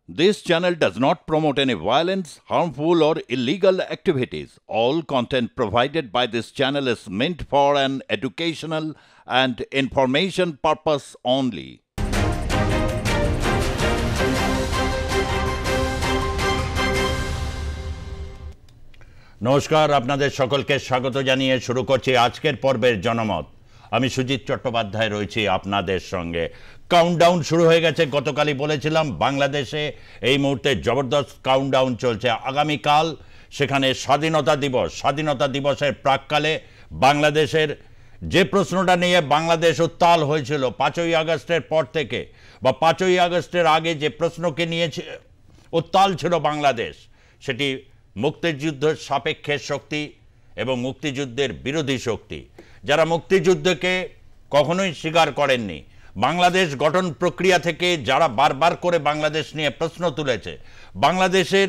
This channel does not promote any violence, harmful, or illegal activities. All content provided by this channel is meant for an educational and information purpose only. নমস্কার, আপনাদের সকলকে স্বাগত জানিয়ে শুরু করছি আজকের পর্বের জনমত। আমি সুজিত চট্টোপাধ্যায় রয়েছি আপনাদের সঙ্গে। কাউন্টডাউন শুরু হয়ে গেছে। গতকালই বলেছিলাম বাংলাদেশে এই মুহূর্তে জবরদস্ত কাউন্টডাউন চলছে। আগামীকাল সেখানে স্বাধীনতা দিবসের প্রাক্কালে বাংলাদেশের যে প্রশ্নটা নিয়ে বাংলাদেশ উত্তাল হয়েছিল 5ই আগস্টের পর থেকে, বা 5ই আগস্টের আগে যে প্রশ্নকে নিয়ে উত্তাল ছিল বাংলাদেশ, সেটি মুক্তিযুদ্ধের সাপেক্ষে শক্তি এবং মুক্তিযুদ্ধের বিরোধী শক্তি, যারা মুক্তিযুদ্ধকে কখনোই স্বীকার করেননি, বাংলাদেশ গঠন প্রক্রিয়া থেকে যারা বারবার করে বাংলাদেশ নিয়ে প্রশ্ন তুলেছে, বাংলাদেশের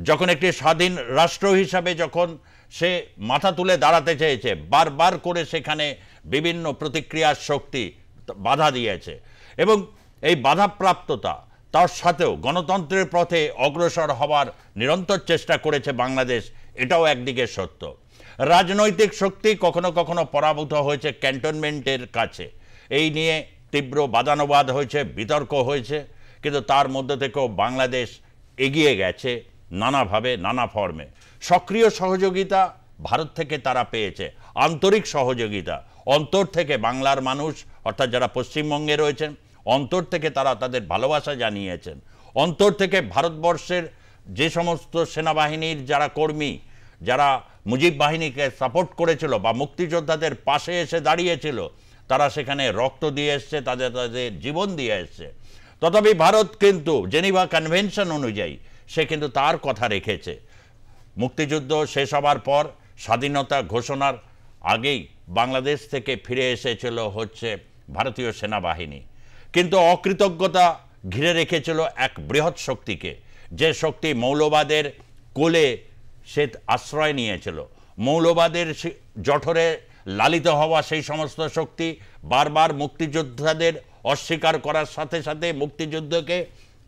যখন একটি স্বাধীন রাষ্ট্র হিসাবে যখন সে মাথা তুলে দাঁড়াতে চেয়েছে, বারবার করে সেখানে বিভিন্ন প্রতিক্রিয়ার শক্তি বাধা দিয়েছে। এবং এই বাধাপ্রাপ্ততা তার সাথেও গণতন্ত্রের পথে অগ্রসর হওয়ার নিরন্তর চেষ্টা করেছে বাংলাদেশ, এটাও একদিকে সত্য। রাজনৈতিক শক্তি কখনো কখনো পরাভূত হয়েছে ক্যান্টনমেন্টের কাছে, এই নিয়ে তীব্র বাদানুবাদ হয়েছে, বিতর্ক হয়েছে, কিন্তু তার মধ্যে থেকেও বাংলাদেশ এগিয়ে গেছে নানাভাবে, নানা ফর্মে। সক্রিয় সহযোগিতা ভারত থেকে তারা পেয়েছে, আন্তরিক সহযোগিতা অন্তর থেকে বাংলার মানুষ, অর্থাৎ যারা পশ্চিমবঙ্গে রয়েছেন, অন্তর থেকে তারা তাদের ভালোবাসা জানিয়েছেন। অন্তর থেকে ভারতবর্ষের যে সমস্ত সেনাবাহিনীর যারা কর্মী, যারা মুজিব বাহিনীকে সাপোর্ট করেছিল বা মুক্তিযোদ্ধাদের পাশে এসে দাঁড়িয়েছিল, তারা সেখানে রক্ত দিয়ে এসছে, তাদের জীবন দিয়ে এসছে। তথাপি ভারত কিন্তু জেনিভা কনভেনশন অনুযায়ী সে কিন্তু তার কথা রেখেছে। মুক্তিযুদ্ধ শেষ হবার পর স্বাধীনতা ঘোষণার আগেই বাংলাদেশ থেকে ফিরে এসেছিল হচ্ছে ভারতীয় সেনাবাহিনী, কিন্তু অকৃতজ্ঞতা ঘিরে রেখেছিল এক বৃহৎ শক্তিকে, যে শক্তি মৌলবাদের কোলে সে আশ্রয় নিয়েছিল। মৌলবাদের জঠরে লালিত হওয়া সেই সমস্ত শক্তি বারবার মুক্তিযোদ্ধাদের অস্বীকার করার সাথে সাথে, মুক্তিযুদ্ধকে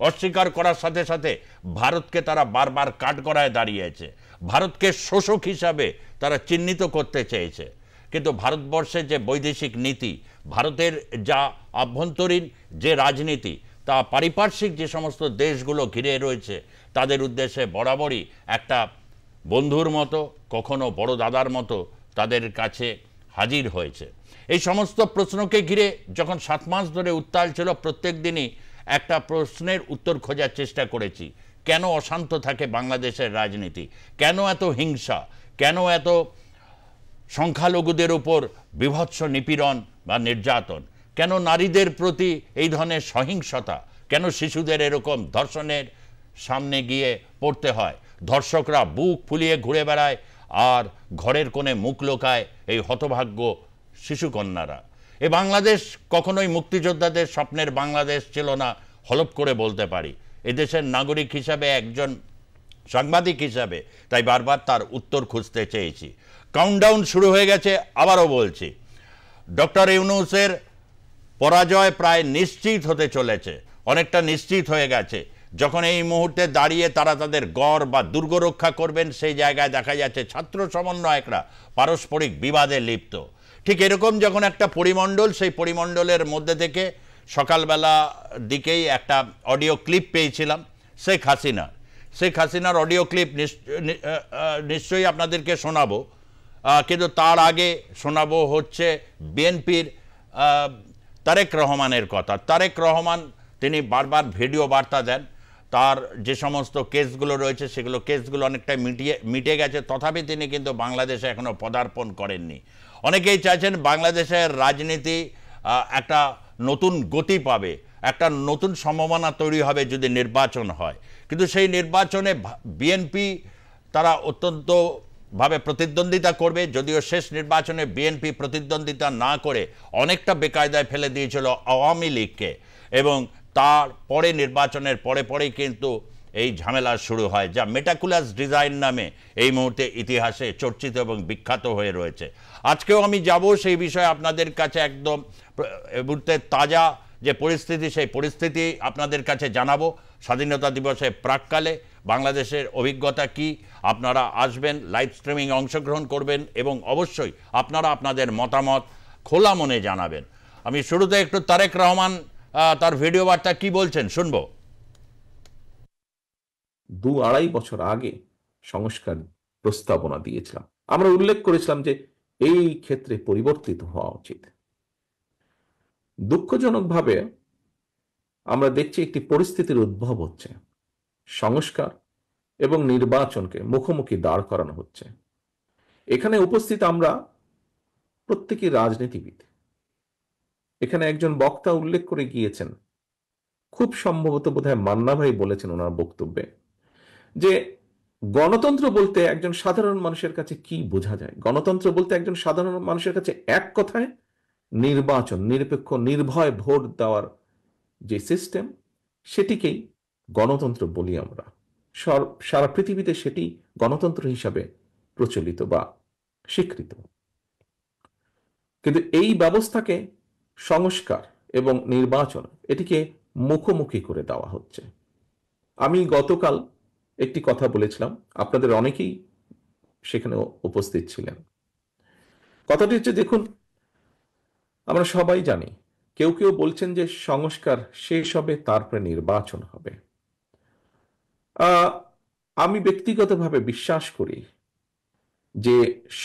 অস্বীকার করার সাথে সাথে ভারতকে তারা বারবার কাঠগড়ায় দাঁড়িয়েছে, ভারতকে শোষক হিসাবে তারা চিহ্নিত করতে চেয়েছে। কিন্তু ভারতবর্ষের যে বৈদেশিক নীতি, ভারতের যা আভ্যন্তরীণ যে রাজনীতি, তা পারিপার্শ্বিক যে সমস্ত দেশগুলো ঘিরে রয়েছে তাদের উদ্দেশ্যে বরাবরই একটা বন্ধুর মতো, কখনো বড় দাদার মতো তাদের কাছে হাজির হয়েছে। এই সমস্ত প্রশ্নকে ঘিরে যখন 7 মাস ধরে উত্তাল ছিল, প্রত্যেক দিনই একটা প্রশ্নের উত্তর খোঁজার চেষ্টা করেছি। কেন অশান্ত থাকে বাংলাদেশের রাজনীতি? কেন এত হিংসা? কেন এত সংখ্যালঘুদের উপর বীভৎস নিপীড়ন বা নির্যাতন? কেন নারীদের প্রতি এই ধরনের সহিংসতা? কেন শিশুদের এরকম ধর্ষণের সামনে গিয়ে পড়তে হয়? ধর্ষকরা বুক ফুলিয়ে ঘুরে বেড়ায় আর ঘরের কোণে মুখ লোকায় এই হতভাগ্য শিশুকন্যারা। এ বাংলাদেশ কখনোই মুক্তিযোদ্ধাদের স্বপ্নের বাংলাদেশ ছিল না, হলপ করে বলতে পারি। এদেশের নাগরিক হিসাবে, একজন সাংবাদিক হিসাবে, তাই বারবার তার উত্তর খুঁজতে চেয়েছি। কাউন্টডাউন শুরু হয়ে গেছে, আবারও বলছি, ডক্টর ইউনূসের পরাজয় প্রায় নিশ্চিত হতে চলেছে, অনেকটা নিশ্চিত হয়ে গেছে। যখন এই মুহূর্তে দাঁড়িয়ে তারা তাদের গড় বা দুর্গ রক্ষা করবেন, সেই জায়গায় দেখা যাচ্ছে ছাত্র সমন্বয়করা পারস্পরিক বিবাদে লিপ্ত। ঠিক এরকম যখন একটা পরিমণ্ডল, সেই পরিমণ্ডলের মধ্যে থেকে সকালবেলা দিকেই একটা অডিও ক্লিপ পেয়েছিলাম শেখ হাসিনার অডিও ক্লিপ নিশ্চয়ই আপনাদেরকে শোনাবো, কিন্তু তার আগে শোনাবো হচ্ছে বিএনপির তারেক রহমানের কথা। তারেক রহমান তিনি বারবার ভিডিও বার্তা দেন, তার যে সমস্ত কেসগুলো রয়েছে সেগুলো কেসগুলো অনেকটাই মিটে গেছে, তথাপি তিনি কিন্তু বাংলাদেশে এখনও পদার্পণ করেননি। অনেকেই চাইছেন বাংলাদেশের রাজনীতি একটা নতুন গতি পাবে, একটা নতুন সম্ভাবনা তৈরি হবে যদি নির্বাচন হয়। কিন্তু সেই নির্বাচনে বিএনপি তারা অত্যন্তভাবে প্রতিদ্বন্দ্বিতা করবে, যদিও শেষ নির্বাচনে বিএনপি প্রতিদ্বন্দ্বিতা না করে অনেকটা বেকায়দায় ফেলে দিয়েছিল আওয়ামী লীগকে, এবং তারপরে নির্বাচনের পরেই কিন্তু এই ঝামেলা শুরু হয়, যা মেটাকুলাস ডিজাইন নামে এই মুহূর্তে ইতিহাসে চর্চিত এবং বিখ্যাত হয়ে রয়েছে। আজকেও আমি যাব সেই বিষয়ে আপনাদের কাছে একদম মুহূর্তে তাজা যে পরিস্থিতি, সেই পরিস্থিতি আপনাদের কাছে জানাবো স্বাধীনতা দিবসের প্রাককালে। বাংলাদেশের অভিজ্ঞতা কি, আপনারা আসবেন, লাইভ স্ট্রিমিং অংশগ্রহণ করবেন এবং অবশ্যই আপনারা আপনাদের মতামত খোলা মনে জানাবেন। আমি শুরুতে একটু তারেক রহমান তার ভিডিও বার্তা কি বলছেন শুনবো। 2-2.5 বছর আগে সংস্কার প্রস্তাবনা দিয়েছিলাম। আমরা উল্লেখ করেছিলাম যে এই ক্ষেত্রে পরিবর্তিত হওয়া উচিত। দুঃখজনকভাবে আমরা দেখছি একটি পরিস্থিতির উদ্ভব হচ্ছে, সংস্কার এবং নির্বাচনকে মুখোমুখি দাঁড় করানো হচ্ছে। এখানে উপস্থিত আমরা প্রত্যেকই রাজনীতিবিদ। এখানে একজন বক্তা উল্লেখ করে গিয়েছেন, খুব সম্ভবত বোধহয় মান্না ভাই বলেছেন ওনার বক্তব্যে, যে গণতন্ত্র বলতে একজন সাধারণ মানুষের কাছে কি বোঝা যায়। গণতন্ত্র বলতে একজন সাধারণ মানুষের কাছে এক কথায় নির্বাচন, নিরপেক্ষ নির্ভয় ভোট দেওয়ার যে সিস্টেম, সেটিকেই গণতন্ত্র বলি আমরা। সারা পৃথিবীতে সেটি গণতন্ত্র হিসাবে প্রচলিত বা স্বীকৃত। কিন্তু এই ব্যবস্থাকে সংস্কার এবং নির্বাচন এটিকে মুখোমুখি করে দেওয়া হচ্ছে। আমি গতকাল একটি কথা বলেছিলাম, আপনাদের অনেকেই সেখানে উপস্থিত ছিলেন। কথাটি হচ্ছে, দেখুন, আমরা সবাই জানি, কেউ কেউ বলছেন যে সংস্কার শেষ হবে তারপরে নির্বাচন হবে। আমি ব্যক্তিগতভাবে বিশ্বাস করি যে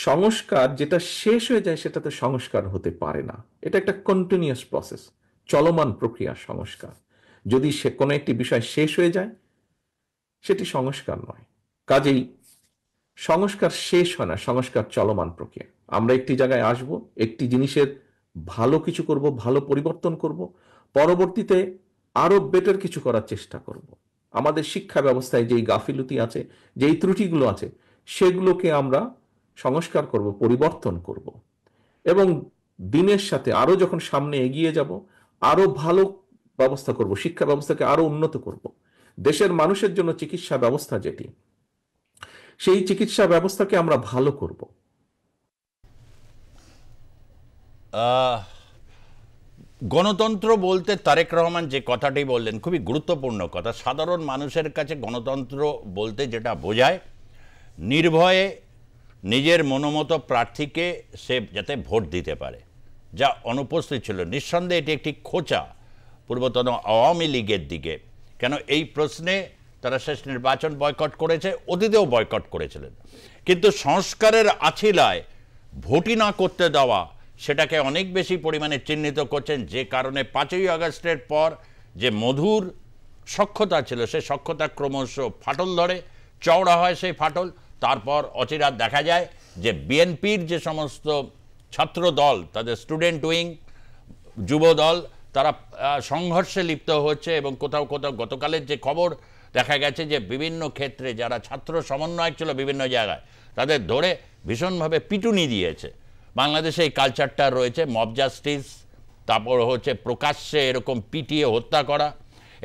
সংস্কার যেটা শেষ হয়ে যায় সেটা তো সংস্কার হতে পারে না। এটা একটা কন্টিনিউয়াস প্রসেস, চলমান প্রক্রিয়া সংস্কার। যদি সে কোনো একটি বিষয় শেষ হয়ে যায় সেটি সংস্কার নয়। কাজেই সংস্কার শেষ হয় না, সংস্কার চলমান প্রক্রিয়া। আমরা একটি জায়গায় আসব, একটি জিনিসের ভালো কিছু করব, ভালো পরিবর্তন করব, পরবর্তীতে আরো বেটার কিছু করার চেষ্টা করব। আমাদের শিক্ষা ব্যবস্থায় যেই গাফিলতি আছে, যেই ত্রুটিগুলো আছে, সেগুলোকে আমরা সংস্কার করব, পরিবর্তন করব এবং দিনের সাথে আরো যখন সামনে এগিয়ে যাব আরো ভালো ব্যবস্থা করব, শিক্ষা ব্যবস্থাকে আরো উন্নত করব। দেশের মানুষের জন্য চিকিৎসা ব্যবস্থা যেটি, সেই চিকিৎসা ব্যবস্থাকে আমরা ভালো করব। গণতন্ত্র বলতে তারেক রহমান যে কথাটি বললেন খুবই গুরুত্বপূর্ণ কথা। সাধারণ মানুষের কাছে গণতন্ত্র বলতে যেটা বোঝায়, নির্ভয়ে নিজের মনোমতো প্রার্থীকে সে যাতে ভোট দিতে পারে, যা অনুপস্থিত ছিল। নিঃসন্দেহে এটি একটি খোঁচা পূর্বতন আওয়ামী লীগের দিকে। কেন এই প্রশ্নে তারা শেষ নির্বাচন বয়কট করেছে, অতীতেও বয়কট করেছিলেন। কিন্তু সংস্কারের আছিলায় ভোটই না করতে দেওয়া, সেটাকে অনেক বেশি পরিমাণে চিহ্নিত করছেন, যে কারণে 5ই আগস্টের পর যে মধুর সখ্যতা ছিল, সেই সখ্যতা ক্রমশ ফাটল ধরে, চওড়া হয় সেই ফাটল। তারপর অচিরাত দেখা যায় যে বিএনপির যে সমস্ত ছাত্র দল, তাদের স্টুডেন্ট উইং, যুব দল, তারা সংঘর্ষে লিপ্ত হচ্ছে এবং কোথাও কোথাও গতকালের যে খবর দেখা গেছে যে বিভিন্ন ক্ষেত্রে যারা ছাত্র সমন্বয়ক ছিল বিভিন্ন জায়গায়, তাদের ধরে ভীষণভাবে পিটুনি দিয়েছে। বাংলাদেশে এই কালচারটা রয়েছে, মব জাস্টিস, তারপর হচ্ছে প্রকাশ্যে এরকম পিটিয়ে হত্যা করা।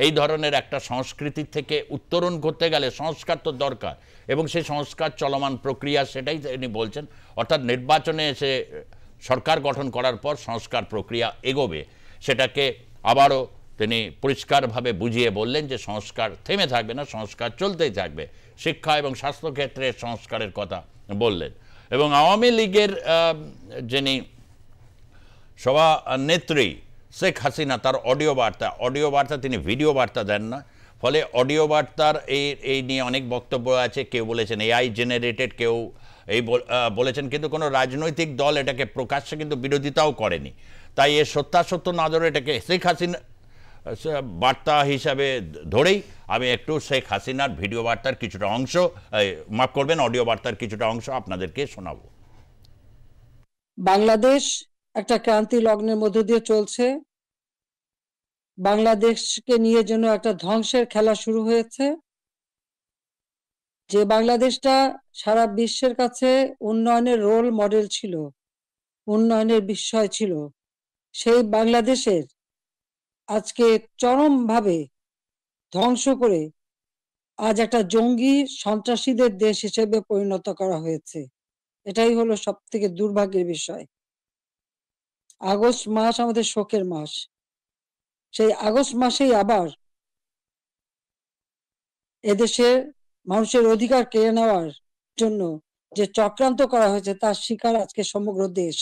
এই ধরনের একটা সংস্কৃতি থেকে উত্তরণ করতে গেলে সংস্কার তো দরকার, এবং সেই সংস্কার চলমান প্রক্রিয়া, সেটাই তিনি বলছেন। অর্থাৎ নির্বাচনে এসে সরকার গঠন করার পর সংস্কার প্রক্রিয়া এগোবে, সেটাকে আবারও তিনি পরিষ্কারভাবে বুঝিয়ে বললেন যে সংস্কার থেমে থাকবে না, সংস্কার চলতেই থাকবে। শিক্ষা এবং স্বাস্থ্যক্ষেত্রে সংস্কারের কথা বললেন। এবং আওয়ামী লীগের যিনি সভানেত্রী শেখ হাসিনা, তার অডিও বার্তা তিনি ভিডিও বার্তা দেন না, ফলে অডিও বার্তার এই নিয়ে অনেক বক্তব্য আছে। কেউ বলেছেন এআই জেনারেটেড, কেউ এই বলেছেন, কিন্তু কোনো রাজনৈতিক দল এটাকে প্রকাশ্যে কিন্তু বিরোধিতাও করেনি। তাই এর সত্যাসত্য না ধরে এটাকে শেখ হাসিনা বার্তা হিসাবে ধরেই আমি একটু শেখ হাসিনার ভিডিও বার্তার কিছুটা অংশ, মাফ করবেন, অডিও বার্তার কিছুটা অংশ আপনাদেরকে শোনাবো। বাংলাদেশ একটা ক্রান্তি লগ্নের মধ্য দিয়ে চলছে। বাংলাদেশকে নিয়ে যেন একটা ধ্বংসের খেলা শুরু হয়েছে। যে বাংলাদেশটা সারা বিশ্বের কাছে উন্নয়নের রোল মডেল ছিল, উন্নয়নের বিষয় ছিল, সেই বাংলাদেশের আজকে চরমভাবে ধ্বংস করে আজ একটা জঙ্গি সন্ত্রাসীদের দেশ হিসেবে পরিণত করা হয়েছে। এটাই হলো সব থেকে দুর্ভাগ্যের বিষয়। আগস্ট মাস আমাদের শোকের মাস। সেই আগস্ট মাসেই আবার এদেশের মানুষের অধিকার কেড়ে নেওয়ার জন্য যে চক্রান্ত করা হয়েছে তার শিকার আজকে সমগ্র দেশ।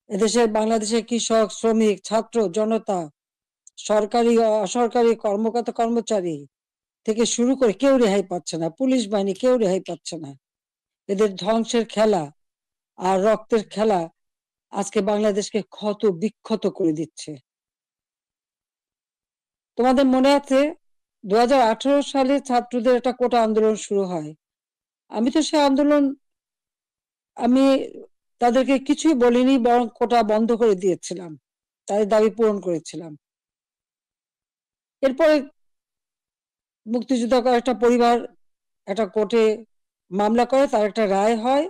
এদেশের বাংলাদেশের কৃষক, শ্রমিক, ছাত্র, জনতা, সরকারি অসরকারি কর্মকর্তা কর্মচারী থেকে শুরু করে কেউ রেহাই পাচ্ছে না, পুলিশ বাহিনী কেউ রেহাই পাচ্ছে না। এদের ধ্বংসের খেলা আর রক্তের খেলা আজকে বাংলাদেশকে ক্ষত বিক্ষত করে দিচ্ছে। তোমাদের মনে আছে 2018 সালে ছাত্রদের একটা কোটা আন্দোলন শুরু হয়। আমি তো সে আন্দোলন আমি তাদেরকে কিছুই বলিনি, বরং কোটা বন্ধ করে দিয়েছিলাম, তাদের দাবি পূরণ করেছিলাম। এরপরে মুক্তিযোদ্ধা একটা পরিবার একটা কোর্টে মামলা করে, তার একটা রায় হয়।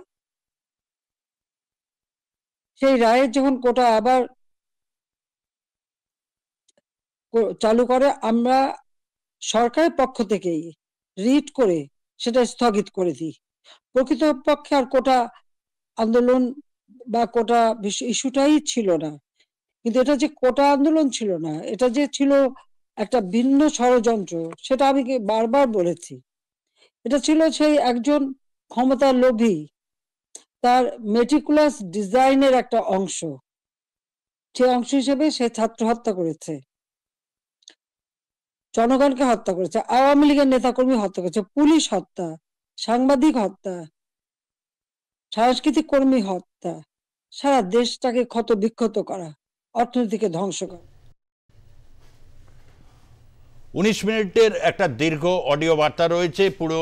সেই রায়ের যখন কোটা আবার চালু করে, আমরা সরকারের পক্ষ থেকেই রিট করে সেটা স্থগিত করে দিই। প্রকৃতপক্ষে আর কোটা আন্দোলন বা কোটা ইস্যুটাই ছিল না, কিন্তু এটা যে কোটা আন্দোলন ছিল না, এটা যে ছিল একটা ভিন্ন ষড়যন্ত্র, সেটা আমি বারবার বলেছি। এটা ছিল সেই একজন ক্ষমতার লোভী, তার মেটিকুলাস ডিজাইনের একটা অংশ, সেই অংশ হিসেবে সে ছাত্র হত্যা করেছে, জনগণকে হত্যা করেছে, আওয়ামী লীগের নেতাকর্মী হত্যা করেছে, পুলিশ হত্যা, সাংবাদিক হত্যা, সাংস্কৃতিক কর্মী হত্যা, সারা দেশটাকে ক্ষত বিক্ষত করা, অর্থনীতিকে ধ্বংস করা। 19 মিনিটের একটা দীর্ঘ অডিও বার্তা রয়েছে, পুরো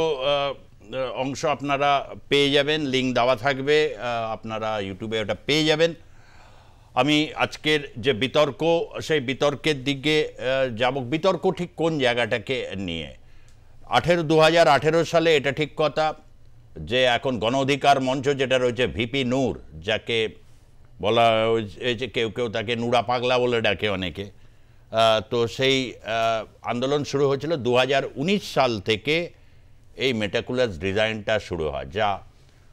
অংশ আপনারা পেয়ে যাবেন, লিঙ্ক দেওয়া থাকবে, আপনারা ইউটিউবে ওটা পেয়ে যাবেন। আমি আজকের যে বিতর্ক, সেই বিতর্কের দিকে যাব। বিতর্ক ঠিক কোন জায়গাটাকে নিয়ে? 2018 সালে এটা ঠিক কথা যে এখন গণ অধিকার মঞ্চ যেটা রয়েছে, ভিপি নূর, যাকে বলা হয়েছে, কেউ কেউ তাকে নুরা পাগলা বলে ডাকে অনেকে, তো সেই আন্দোলন শুরু হয়েছিল 2019 সাল থেকে। এই মেটিকুলাস ডিজাইনটা শুরু হয়, যা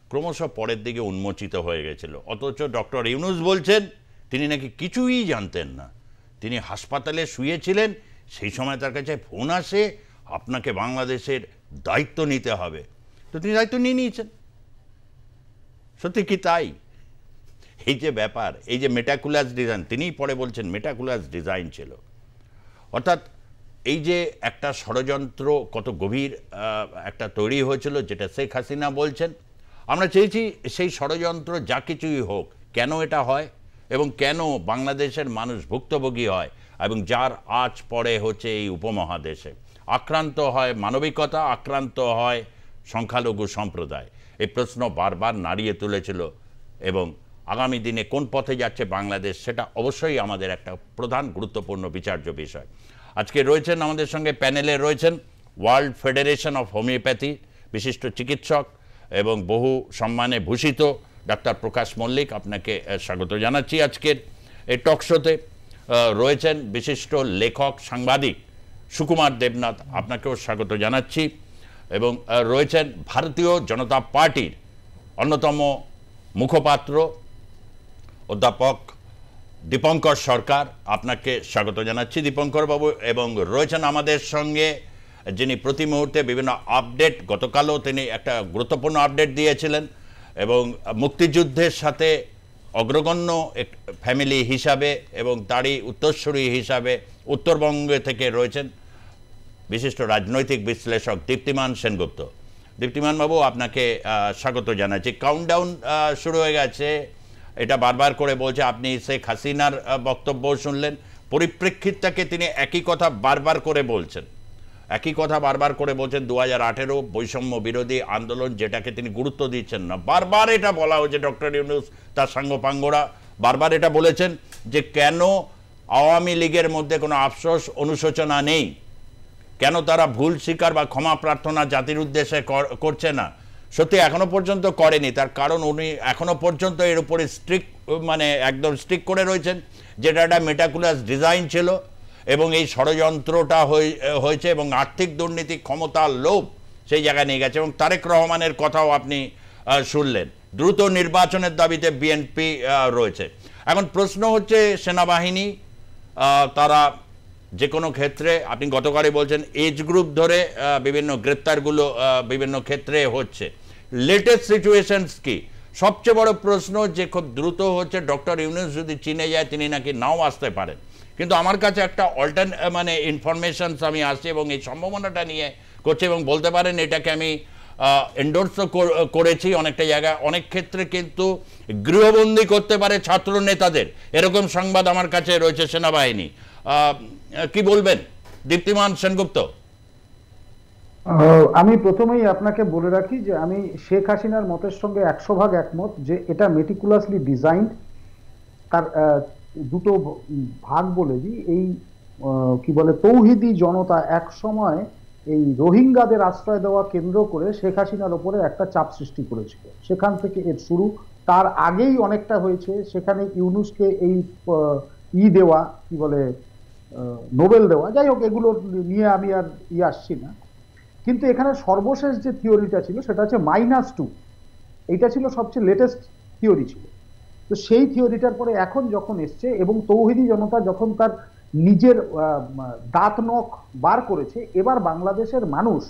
ক্রমশ পরের দিকে উন্মোচিত হয়ে গেছিল। অথচ ডক্টর ইউনূস বলছেন তিনি নাকি কিছুই জানতেন না, তিনি হাসপাতালে শুয়েছিলেন, সেই সময় তার কাছে ফোন আসে, আপনাকে বাংলাদেশের দায়িত্ব নিতে হবে, তো তিনি দায়িত্ব নিয়ে নিয়েছেন। সত্যি কি তাই? এই যে ব্যাপার, এই যে মেটিকুলাস ডিজাইন, তিনিই পরে বলছেন মেটিকুলাস ডিজাইন ছিল। অর্থাৎ এই যে একটা ষড়যন্ত্র কত গভীর একটা তৈরি হয়েছিল, যেটা শেখ হাসিনা বলছেন। আমরা চেয়েছি সেই ষড়যন্ত্র যা কিছুই হোক, কেন এটা হয় এবং কেন বাংলাদেশের মানুষ ভুক্তভোগী হয়, এবং যার আজ পড়ে হচ্ছে এই উপমহাদেশে। আক্রান্ত হয় মানবিকতা, আক্রান্ত হয় সংখ্যালঘু সম্প্রদায়। এই প্রশ্ন বারবার নাড়িয়ে তুলেছিল, এবং আগামী দিনে কোন পথে যাচ্ছে বাংলাদেশ, সেটা অবশ্যই আমাদের একটা প্রধান গুরুত্বপূর্ণ বিচার্য বিষয়। আজকে রয়েছেন আমাদের সঙ্গে, প্যানেলে রয়েছেন ওয়ার্ল্ড ফেডারেশন অফ হোমিওপ্যাথি বিশিষ্ট চিকিৎসক এবং বহু সম্মানে ভূষিত ডাক্তার প্রকাশ মল্লিক। আপনাকে স্বাগত জানাচ্ছি আজকের এই টক শোতে। রয়েছেন বিশিষ্ট লেখক সাংবাদিক সুকুমার দেবনাথ, আপনাকেও স্বাগত জানাচ্ছি। এবং রয়েছেন ভারতীয় জনতা পার্টির অন্যতম মুখপাত্র অধ্যাপক দীপঙ্কর সরকার, আপনাকে স্বাগত জানাচ্ছি দীপঙ্কর বাবু। এবং রয়েছেন আমাদের সঙ্গে যিনি প্রতি মুহূর্তে বিভিন্ন আপডেট, গতকালও তিনি একটা গুরুত্বপূর্ণ আপডেট দিয়েছিলেন, এবং মুক্তিযুদ্ধের সাথে অগ্রগণ্য ফ্যামিলি হিসাবে এবং তারই উত্তরসূরি হিসাবে উত্তরবঙ্গে থেকে রয়েছেন বিশিষ্ট রাজনৈতিক বিশ্লেষক দীপ্তিমান সেনগুপ্ত। দীপ্তিমান বাবু, আপনাকে স্বাগত জানাচ্ছি। কাউন্টডাউন শুরু হয়ে গেছে, এটা বারবার করে বলছে। আপনি শেখ হাসিনার বক্তব্য শুনলেন, পরিপ্রেক্ষিতটাকে তিনি একই কথা বারবার করে বলছেন, 2018 বৈষম্য বিরোধী আন্দোলন, যেটাকে তিনি গুরুত্ব দিচ্ছেন না। বারবার এটা বলা হয়েছে, ডক্টর ইউনূস তার সাঙ্গপাঙ্গরা বারবার এটা বলেছেন যে কেন আওয়ামী লীগের মধ্যে কোনো আফসোস অনুশোচনা নেই, কেন তারা ভুল স্বীকার বা ক্ষমা প্রার্থনা জাতির উদ্দেশ্যে করছে না। সত্যি এখনো পর্যন্ত করেনি, তার কারণ উনি এখনো পর্যন্ত এর উপরে স্ট্রিক্ট, মানে একদম স্ট্রিক্ট করে রয়েছেন, যেটা একটা মেটিকুলাস ডিজাইন ছিল, এবং এই ষড়যন্ত্রটা হয়েছে, এবং আর্থিক দুর্নীতি, ক্ষমতার লোভ সেই জায়গায় নিয়ে গেছে। এবং তারেক রহমানের কথাও আপনি শুনলেন, দ্রুত নির্বাচনের দাবিতে বিএনপি রয়েছে। এখন প্রশ্ন হচ্ছে, সেনাবাহিনী তারা যে কোনো ক্ষেত্রে, আপনি গতকালই বলছেন এজ গ্রুপ ধরে বিভিন্ন গ্রেপ্তারগুলো বিভিন্ন ক্ষেত্রে হচ্ছে। লেটেস্ট সিচুয়েশনস কি? সবচেয়ে বড় প্রশ্ন যে খুব দ্রুত হচ্ছে, ডক্টর ইউনূস যদি চীনে যায় তিনি নাকি নাও আসতে পারেন, কিন্তু আমার কাছে একটা মানে ইনফরমেশনস আমি আসছি এবং এই সম্ভাবনাটা নিয়ে করছি এবং বলতে পারেন এটাকে আমি এন্ডোর্সও করেছি অনেকটা জায়গায়। অনেক ক্ষেত্রে কিন্তু গৃহবন্দী করতে পারে ছাত্র নেতাদের, এরকম সংবাদ আমার কাছে রয়েছে সেনাবাহিনী। কি বলবেন দীপ্তিমান সেনগুপ্ত? আমি প্রথমেই আপনাকে বলে রাখি যে আমি শেখ হাসিনার মতের সঙ্গে 100% একমত যে এটা মেটিকুলাসলি ডিজাইন্ড। তার দুটো ভাগ বলে দিই। এই কি বলে তৌহিদি জনতা এক সময় এই রোহিঙ্গাদের আশ্রয় দেওয়া কেন্দ্র করে শেখ হাসিনার ওপরে একটা চাপ সৃষ্টি করেছিল, সেখান থেকে এর শুরু। তার আগেই অনেকটা হয়েছে, সেখানে ইউনূসকে এই দেওয়া কি বলে নোবেল দেওয়া, যাই হোক এগুলো নিয়ে আমি আর আসছি না। কিন্তু এখানে সর্বশেষ যে থিওরিটা ছিল সেটা হচ্ছে -2, এইটা ছিল সবচেয়ে লেটেস্ট থিওরি ছিল। তো সেই থিওরিটার পরে এখন যখন এসছে এবং তৌহিদি জনতা যখন তার নিজের দাঁত নখ বার করেছে, এবার বাংলাদেশের মানুষ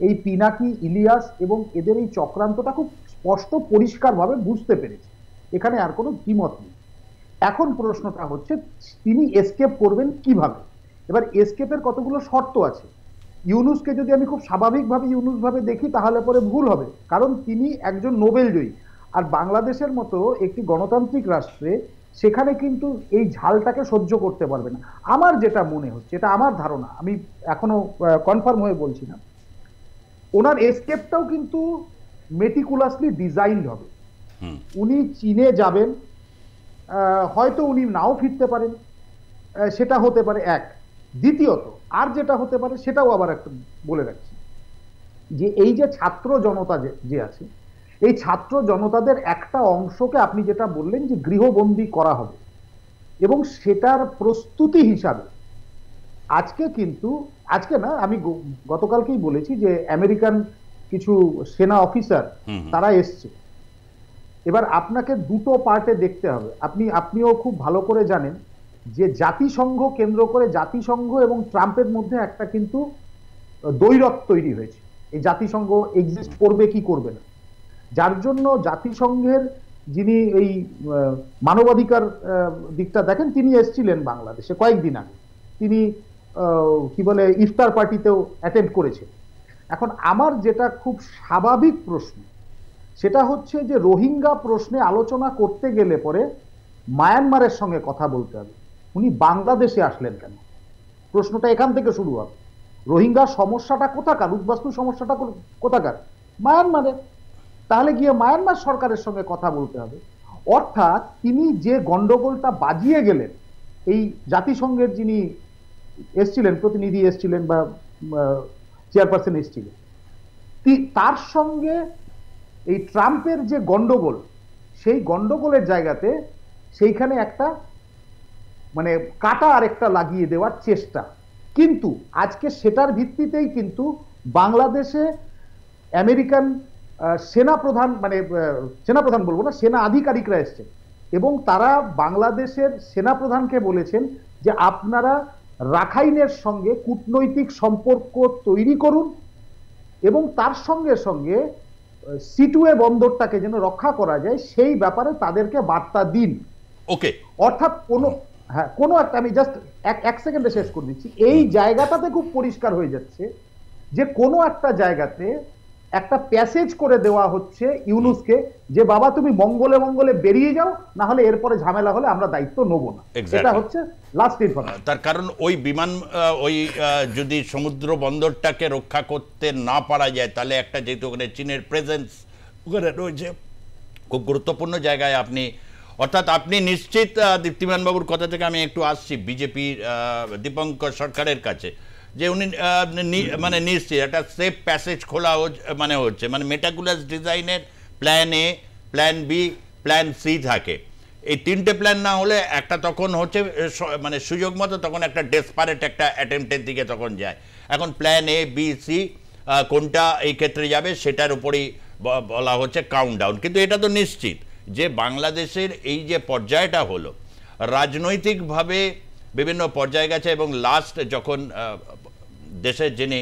এই পিনাকি, ইলিয়াস এবং এদের এই চক্রান্তটা খুব স্পষ্ট পরিষ্কারভাবে বুঝতে পেরেছে, এখানে আর কোনো দ্বিমত নেই। এখন প্রশ্নটা হচ্ছে তিনি এসকেপ করবেন কিভাবে। এবার এসকেপের কতগুলো শর্ত আছে। ইউনূসকে যদি আমি খুব স্বাভাবিকভাবে ইউনূস ভাবে দেখি তাহলে পরে ভুল হবে, কারণ তিনি একজন নোবেল জয়ী। আর বাংলাদেশের মতো একটি গণতান্ত্রিক রাষ্ট্রে সেখানে কিন্তু এই ঝালটাকে সহ্য করতে পারবে না। আমার যেটা মনে হচ্ছে, এটা আমার ধারণা, আমি এখনো কনফার্ম হয়ে বলছি না, ওনার এসকেপটাও কিন্তু মেটিকুলাসলি ডিজাইন্ড হবে। উনি চীনে যাবেন, হয়তো উনি নাও ফিরতে পারেন, সেটা হতে পারে এক। দ্বিতীয়ত আর যেটা হতে পারে সেটাও আবার একটা বলে রাখছি, যে এই যে ছাত্র জনতা যে আছে, এই ছাত্র জনতাদের একটা অংশকে আপনি যেটা বললেন যে গৃহবন্দী করা হবে, এবং সেটার প্রস্তুতি হিসাবে আজকে না, আমি গতকালকেই বলেছি যে আমেরিকান কিছু সেনা অফিসার তারা এসছে। এবার আপনাকে দুটো পার্টে দেখতে হবে। আপনিও খুব ভালো করে জানেন যে জাতিসংঘ কেন্দ্র করে জাতিসংঘ এবং ট্রাম্পের মধ্যে একটা কিন্তু দ্বৈরথ তৈরি হয়েছে। এই জাতিসংঘ এক্সিস্ট করবে কি করবে না, যার জন্য জাতিসংঘের যিনি এই মানবাধিকার দিকটা দেখেন, তিনি এসেছিলেন বাংলাদেশে কয়েকদিন আগে, তিনি কি বলে ইফতার পার্টিতেও অ্যাটেন্ড করেছেন। এখন আমার যেটা খুব স্বাভাবিক প্রশ্ন সেটা হচ্ছে যে রোহিঙ্গা প্রশ্নে আলোচনা করতে গেলে পরে মায়ানমারের সঙ্গে কথা বলতে হবে। উনি বাংলাদেশে আসলেন কেন? প্রশ্নটা এখান থেকে শুরু হবে। রোহিঙ্গা সমস্যাটা কোথাকার, উদ্বাস্তু সমস্যাটা কোথাকার? মায়ানমারের। তাহলে গিয়ে মায়ানমার সরকারের সঙ্গে কথা বলতে হবে। অর্থাৎ তিনি যে গন্ডগোলটা বাজিয়ে গেলেন, এই জাতিসংঘের যিনি এসছিলেন, প্রতিনিধি এসছিলেন বা চেয়ারপারসন এসছিলেন, তার সঙ্গে এই ট্রাম্পের যে গন্ডগোল, সেই গন্ডগোলের জায়গাতে সেইখানে একটা মানে কাটা আরেকটা লাগিয়ে দেওয়ার চেষ্টা। কিন্তু আজকে সেটার ভিত্তিতেই কিন্তু বাংলাদেশে আমেরিকান সেনাপ্রধান, মানে সেনাপ্রধান বলবো না, সেনা আধিকারিকরা এসছেন এবং তারা বাংলাদেশের সেনাপ্রধানকে বলেছেন যে আপনারা রাখাইনের সঙ্গে কূটনৈতিক সম্পর্ক তৈরি করুন এবং তার সঙ্গে সঙ্গে সিটুয়ে বন্দরটাকে যেন রক্ষা করা যায় সেই ব্যাপারে তাদেরকে বার্তা দিন। ওকে, অর্থাৎ কোনো একটা, আমি জাস্ট এক সেকেন্ডে শেষ করে দিচ্ছি, এই জায়গাটাতে খুব পরিষ্কার হয়ে যাচ্ছে যে কোনো একটা জায়গাতে একটা প্যাসেজ করে দেওয়া হচ্ছে ইউনূসকে যে বাবা তুমি মঙ্গলে মঙ্গলে বেরিয়ে যাও, না হলে এরপরে ঝামেলা হলে আমরা দায়িত্ব নেব না। এটা হচ্ছে লাস্ট ইনফরমেশন। তার কারণ ওই বিমান যদি সমুদ্র বন্দরটাকে রক্ষা করতে না পারা যায়, তাহলে একটা যেহেতু ওখানে চীনের প্রেজেন্স ওখানে রয়েছে, খুব গুরুত্বপূর্ণ জায়গায় আপনি, অর্থাৎ আপনি নিশ্চিত, দীপ্তিমান বাবুর কথা থেকে আমি একটু আসছি বিজেপির দীপঙ্কর সরকারের কাছে, যে উনি মানে নিশ্চিত একটা সেফ প্যাসেজ খোলা মানে হচ্ছে, মানে মেটাকুলাস ডিজাইনের plan A, plan B, plan C থাকে। এই তিনটে প্ল্যান না হলে একটা তখন হচ্ছে মানে সুযোগ মতো তখন একটা ডেসপারেট একটা অ্যাটেম্পটের দিকে তখন যায়। এখন প্ল্যান এ, বি, সি কোনটা এই ক্ষেত্রে যাবে সেটার উপরই বলা হচ্ছে কাউন্টডাউন। কিন্তু এটা তো নিশ্চিত যে বাংলাদেশের এই যে পর্যায়টা হলো, রাজনৈতিকভাবে বিভিন্ন পর্যায়ে গেছে এবং লাস্ট যখন দেশের যিনি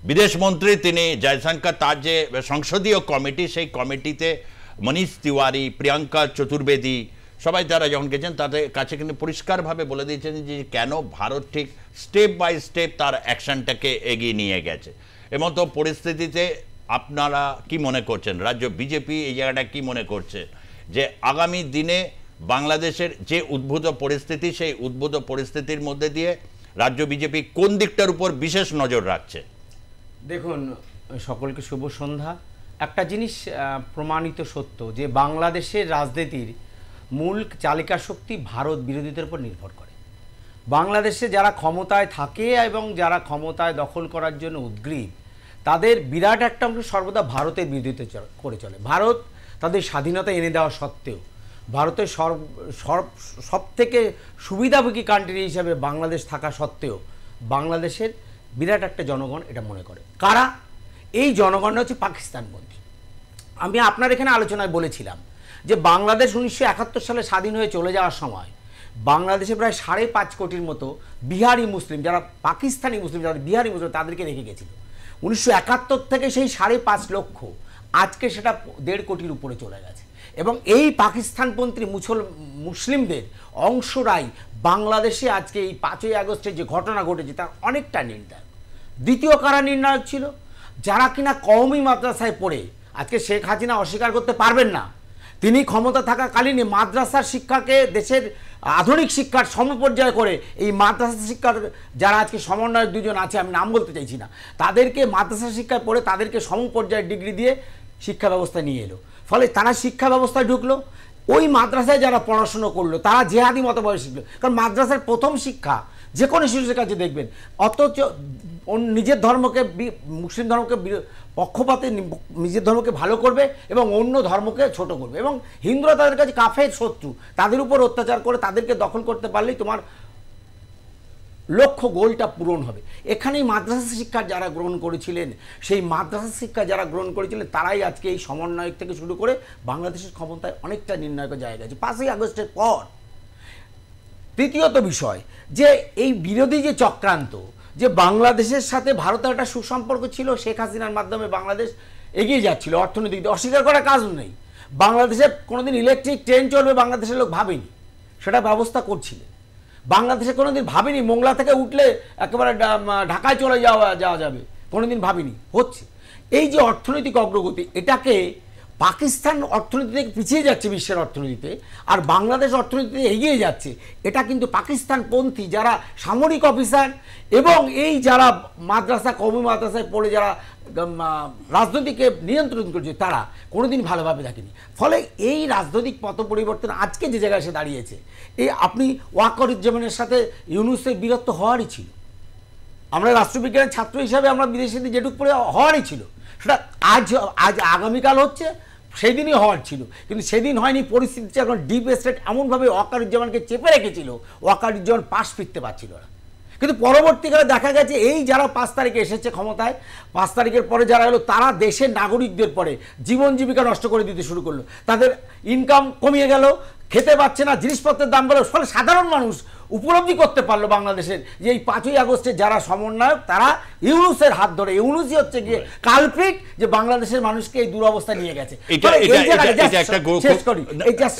বিদেশমন্ত্রী তিনি জয়শঙ্কর, তার যে সংসদীয় কমিটি, সেই কমিটিতে মনীষ তিওয়ারি, প্রিয়াঙ্কা চতুর্বেদী সবাই তারা যখন গেছেন তাদের কাছে কিন্তু পরিষ্কারভাবে বলে দিয়েছেন যে কেন ভারত ঠিক স্টেপ বাই স্টেপ তার অ্যাকশনটাকে এগিয়ে নিয়ে গেছে। এমতো পরিস্থিতিতে আপনারা কি মনে করছেন, রাজ্য বিজেপি এই জায়গাটা কি মনে করছে যে আগামী দিনে বাংলাদেশের যে উদ্ভূত পরিস্থিতি, সেই উদ্ভূত পরিস্থিতির মধ্যে দিয়ে রাজ্য বিজেপি কোন দিকটার উপর বিশেষ নজর রাখছে? দেখুন, সকলকে শুভ সন্ধ্যা। একটা জিনিস প্রমাণিত সত্য যে বাংলাদেশের রাজনীতির মূল চালিকা শক্তি ভারত বিরোধীদের উপর নির্ভর করে। বাংলাদেশে যারা ক্ষমতায় থাকে এবং যারা ক্ষমতায় দখল করার জন্য উদ্গ্রীব, তাদের বিরাট একটা অংশ সর্বদা ভারতের বিরোধিতা করে চলে। ভারত তাদের স্বাধীনতা এনে দেওয়া সত্ত্বেও, ভারতের সব থেকে সুবিধাভোগী কান্ট্রি হিসাবে বাংলাদেশ থাকা সত্ত্বেও বাংলাদেশের বিরাট একটা জনগণ এটা মনে করে। কারা? এই জনগণটা হচ্ছে পাকিস্তানপন্থী। আমি আপনার এখানে আলোচনায় বলেছিলাম যে বাংলাদেশ 1971 সালে স্বাধীন হয়ে চলে যাওয়ার সময় বাংলাদেশে প্রায় 5.5 কোটির মতো বিহারি মুসলিম, যারা পাকিস্তানি মুসলিম, যারা বিহারি মুসলিম, তাদেরকে রেখে গেছিল। 1971 থেকে সেই 5.5 লক্ষ আজকে সেটা 1.5 কোটির উপরে চলে গেছে। এবং এই পাকিস্তানপন্থী মুসলিমদের অংশরাই বাংলাদেশে আজকে এই 5ই আগস্টের যে ঘটনা ঘটেছে তার অনেকটা নির্ণায়ক। দ্বিতীয় কারা নির্ণায়ক ছিল? যারা কিনা কওমি মাদ্রাসায় পড়ে, আজকে শেখ হাসিনা অস্বীকার করতে পারবেন না, তিনি ক্ষমতা থাকাকালীন মাদ্রাসার শিক্ষাকে দেশের আধুনিক শিক্ষার সমপর্যায়ে করে এই মাদ্রাসা শিক্ষার যারা আজকে সমন্বয়ক দুজন আছে, আমি নাম বলতে চাইছি না, তাদেরকে মাদ্রাসা শিক্ষায় পড়ে তাদেরকে সমপর্যায়ের ডিগ্রি দিয়ে শিক্ষা ব্যবস্থা নিয়ে এলো। ফলে তারা শিক্ষা ব্যবস্থায় ঢুকলো, ওই মাদ্রাসায় যারা পড়াশুনো করলো তারা জেহাদি মতবাদ শিখলো। কারণ মাদ্রাসার প্রথম শিক্ষা যে কোনো শিশুর কাছে দেখবেন, অথচ নিজের ধর্মকে, মুসলিম ধর্মকে পক্ষপাতে নিজের ধর্মকে ভালো করবে এবং অন্য ধর্মকে ছোট করবে, এবং হিন্দুরা তাদের কাছে কাফের শত্রু, তাদের উপর অত্যাচার করে তাদেরকে দখল করতে পারলেই তোমার লক্ষ্য গোলটা পূরণ হবে। এখানেই মাদ্রাসা শিক্ষা যারা গ্রহণ করেছিলেন, সেই মাদ্রাসা শিক্ষা যারা গ্রহণ করেছিলেন তারাই আজকে এই সমন্বয়ক থেকে শুরু করে বাংলাদেশের ক্ষমতায় অনেকটা নির্ণায়ক জায়গা আছে 5ই আগস্টের পর। তৃতীয়ত বিষয় যে এই বিরোধী যে চক্রান্ত, যে বাংলাদেশের সাথে ভারতের একটা সুসম্পর্ক ছিল, শেখ হাসিনার মাধ্যমে বাংলাদেশ এগিয়ে যাচ্ছিল অর্থনৈতিক দিকে, অস্বীকার করার কাজ নেই। বাংলাদেশে কোনোদিন ইলেকট্রিক ট্রেন চলবে বাংলাদেশের লোক ভাবেনি, সেটা ব্যবস্থা করছিলেন। বাংলাদেশে কোনোদিন ভাবিনি মোংলা থেকে উঠলে একেবারে ঢাকায় চলে যাওয়া যাবে, কোনোদিন ভাবিনি, হচ্ছে। এই যে অর্থনৈতিক অগ্রগতি, এটাকে পাকিস্তান অর্থনীতি থেকে পিছিয়ে যাচ্ছে বিশ্বের অর্থনীতিতে, আর বাংলাদেশ অর্থনীতিতে এগিয়ে যাচ্ছে, এটা কিন্তু পাকিস্তানপন্থী যারা সামরিক অফিসার এবং এই যারা মাদ্রাসা, কওমি মাদ্রাসায় পড়ে যারা রাজনীতিকে নিয়ন্ত্রণ করছে, তারা কোনোদিন ভালোভাবে দেখেনি। ফলে এই রাজনৈতিক পথ পরিবর্তন আজকে যে জায়গায় এসে দাঁড়িয়েছে, এই আপনি ওয়াকারুজ্জামানের সাথে ইউনূসের বীরত্ব হওয়ারই ছিল। আমরা রাষ্ট্রবিজ্ঞানের ছাত্র হিসাবে আমরা বিদেশে যেটুক পড়ে হওয়ারই ছিল, সেটা আজ আগামীকাল হচ্ছে, সেদিনই হওয়ার ছিল, কিন্তু সেদিন হয়নি। পরিস্থিতি এখন ডিপ স্টেট এমনভাবে ওয়াকারুজ্জামানকে চেপে রেখেছিল, ওয়াকারুজ্জামান পাশ ফিরতে পারছিল না। কিন্তু পরবর্তীকালে দেখা গেছে এই যারা 5 তারিখে এসেছে ক্ষমতায়, 5 তারিখের পরে যারা এলো, তারা দেশের নাগরিকদের পরে জীবন জীবিকা নষ্ট করে দিতে শুরু করলো, তাদের ইনকাম কমিয়ে গেল, খেতে পাচ্ছে না, জিনিসপত্রের দাম বেড়ে, ফলে সাধারণ মানুষ উপলব্ধি করতে পারলো বাংলাদেশের যে এই 5ই আগস্টে যারা সমন্বয়ক তারা ইউনূসের হাত ধরে, ইউনূসই হচ্ছে গিয়ে কালপ্রিট যে বাংলাদেশের মানুষকে এই দুরবস্থা নিয়ে গেছে।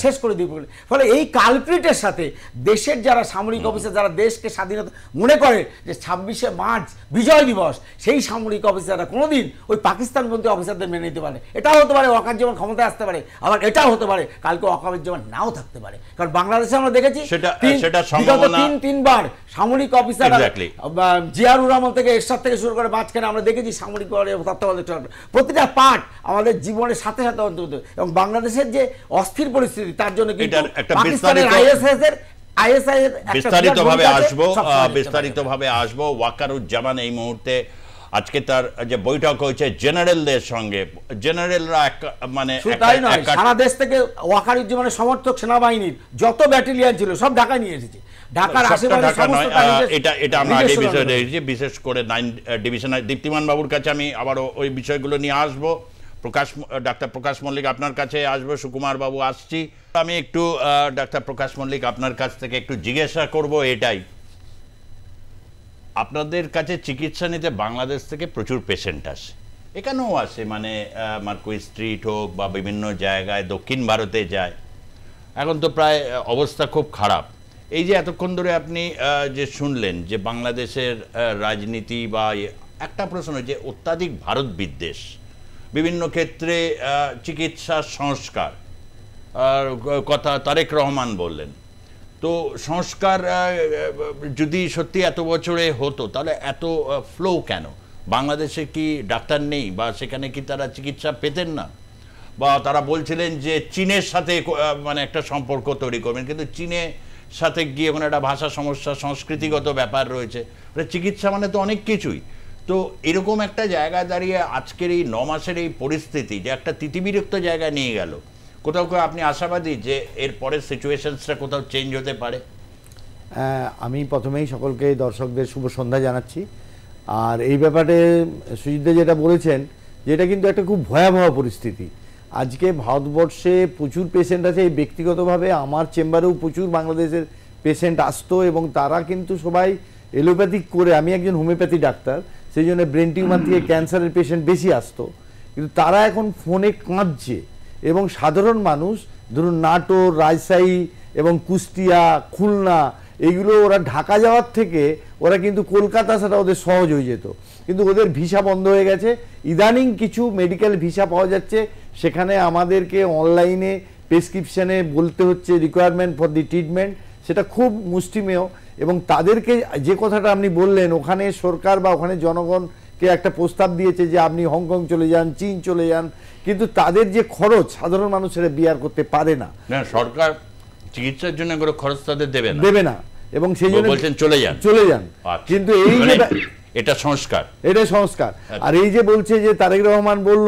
শেষ করে দিব। ফলে এই কালপ্রিটের সাথে দেশের যারা সামরিক অফিসার, যারা দেশকে স্বাধীনতা মনে করে যে 26শে মার্চ বিজয় দিবস, সেই সামরিক অফিসাররা কোনোদিন ওই পাকিস্তানপন্থী অফিসারদের মেনে নিতে পারে। এটাও হতে পারে ওয়াকারুজ্জামান ক্ষমতায় আসতে পারে, আবার এটাও হতে পারে কালকে ওয়াকারুজ্জামান নাও থাকতে পারে। কারণ বাংলাদেশে আমরা দেখেছি তিনবার সামরিক অফিসার, জিয়াউর রহমান থেকে এরশাদ থেকে শুরু করে মাঝখানে আমরা দেখেছি সামরিক তত্ত্বাবধায়ক, প্রতিটা পার্ট আমাদের জীবনের সাথে সাথে অন্তর্ভুক্ত। এবং বাংলাদেশের যে অস্থির পরিস্থিতি, তার জন্য কিন্তু পাকিস্তানের আইএসআই এর বিস্তারিতভাবে আসবো। ওয়াকারুজ্জামান এই মুহূর্তে আজকে তার যে বৈঠক হয়েছে জেনারেলদের সঙ্গে, জেনারেলরা মানে সারা দেশ থেকে ওয়াকারুজ্জামানের সমর্থক সেনাবাহিনীর যত ব্যাটালিয়ন ছিল সব ঢাকায় নিয়ে এসেছে। ঢাকার আশেপাশে এটা আমরা আগে বিষয় দেখেছি, বিশেষ করে 9 ডিভিশন। দীপ্তিমান বাবুর কাছে আমি আবারও ওই বিষয়গুলো নিয়ে আসবো। ডাক্তার প্রকাশ মল্লিক আপনার কাছে আসবো, সুকুমার বাবু আসছি। আমি একটু ডাক্তার প্রকাশ মল্লিক আপনার কাছ থেকে একটু জিজ্ঞাসা করব, এটাই আপনাদের কাছে চিকিৎসা নিতে বাংলাদেশ থেকে প্রচুর পেশেন্ট আসে, এখানেও আসে, মানে মার্কুই স্ট্রিট হোক বা বিভিন্ন জায়গায় দক্ষিণ ভারতে যায়, এখন তো প্রায় অবস্থা খুব খারাপ। এই যে এতক্ষণ ধরে আপনি যে শুনলেন যে বাংলাদেশের রাজনীতি বা একটা প্রশ্ন যে অত্যাধিক ভারত বিদ্বেষ, বিভিন্ন ক্ষেত্রে চিকিৎসা সংস্কার কথা তারেক রহমান বললেন, তো সংস্কার যদি সত্যি এত বছরে হতো তাহলে এত ফ্লো কেন? বাংলাদেশে কি ডাক্তার নেই বা সেখানে কি তারা চিকিৎসা পেতেন না? বা তারা বলছিলেন যে চীনের সাথে মানে একটা সম্পর্ক তৈরি করবেন, কিন্তু চীনের সাথে গিয়ে কোনো একটা ভাষা সমস্যা, সংস্কৃতিগত ব্যাপার রয়েছে, চিকিৎসা মানে তো অনেক কিছুই। তো এরকম একটা জায়গায় দাঁড়িয়ে আজকের এই 9 মাসের এই পরিস্থিতি যে একটা তিতিবিরক্ত জায়গায় নিয়ে গেল, কোথাও আপনি আশাবাদী যে এর পরের সিচুয়েশনসটা কোথাও চেঞ্জ হতে পারে? আমি প্রথমেই সকলকে দর্শকদের শুভ সন্ধ্যা জানাচ্ছি। আর এই ব্যাপারে সুজিতদা যেটা বলেছেন যে এটা কিন্তু একটা খুব ভয়াবহ পরিস্থিতি। আজকে ভারতবর্ষে প্রচুর পেশেন্ট আছে, এই ব্যক্তিগতভাবে আমার চেম্বারেও প্রচুর বাংলাদেশের পেশেন্ট আসতো এবং তারা কিন্তু সবাই এলোপ্যাথিক করে, আমি একজন হোমিওপ্যাথি ডাক্তার, সেই জন্য ব্রেন টিউমার থেকে ক্যান্সারের পেশেন্ট বেশি আসতো, কিন্তু তারা এখন ফোনে কাঁদছে। এবং সাধারণ মানুষ ধরুন নাটোর, রাজশাহী এবং কুষ্টিয়া, খুলনা, এইগুলো ওরা ঢাকা যাওয়ার থেকে ওরা কিন্তু কলকাতা আসাটা ওদের সহজ হয়ে যেত, কিন্তু ওদের ভিসা বন্ধ হয়ে গেছে। ইদানিং কিছু মেডিকেল ভিসা পাওয়া যাচ্ছে, সেখানে আমাদেরকে অনলাইনে প্রেসক্রিপশানে বলতে হচ্ছে রিকোয়ারমেন্ট ফর দি ট্রিটমেন্ট, সেটা খুব মুষ্টিমেয়। এবং তাদেরকে যে কথাটা আপনি বললেন, ওখানে সরকার বা ওখানে জনগণকে একটা প্রস্তাব দিয়েছে যে আপনি হংকং চলে যান, চীন চলে যান, কিন্তু তাদের যে খরচ সাধারণ মানুষেরা বিয়ার করতে পারে না। সরকার চিকিৎসার জন্য কোনো খরচ তাদের দেবে না এবং সেই জন্য বলছেন চলে যান। কিন্তু এই এটা সংস্কার, এটা সংস্কার। আর এই যে বলছে যে তারেক রহমান বলল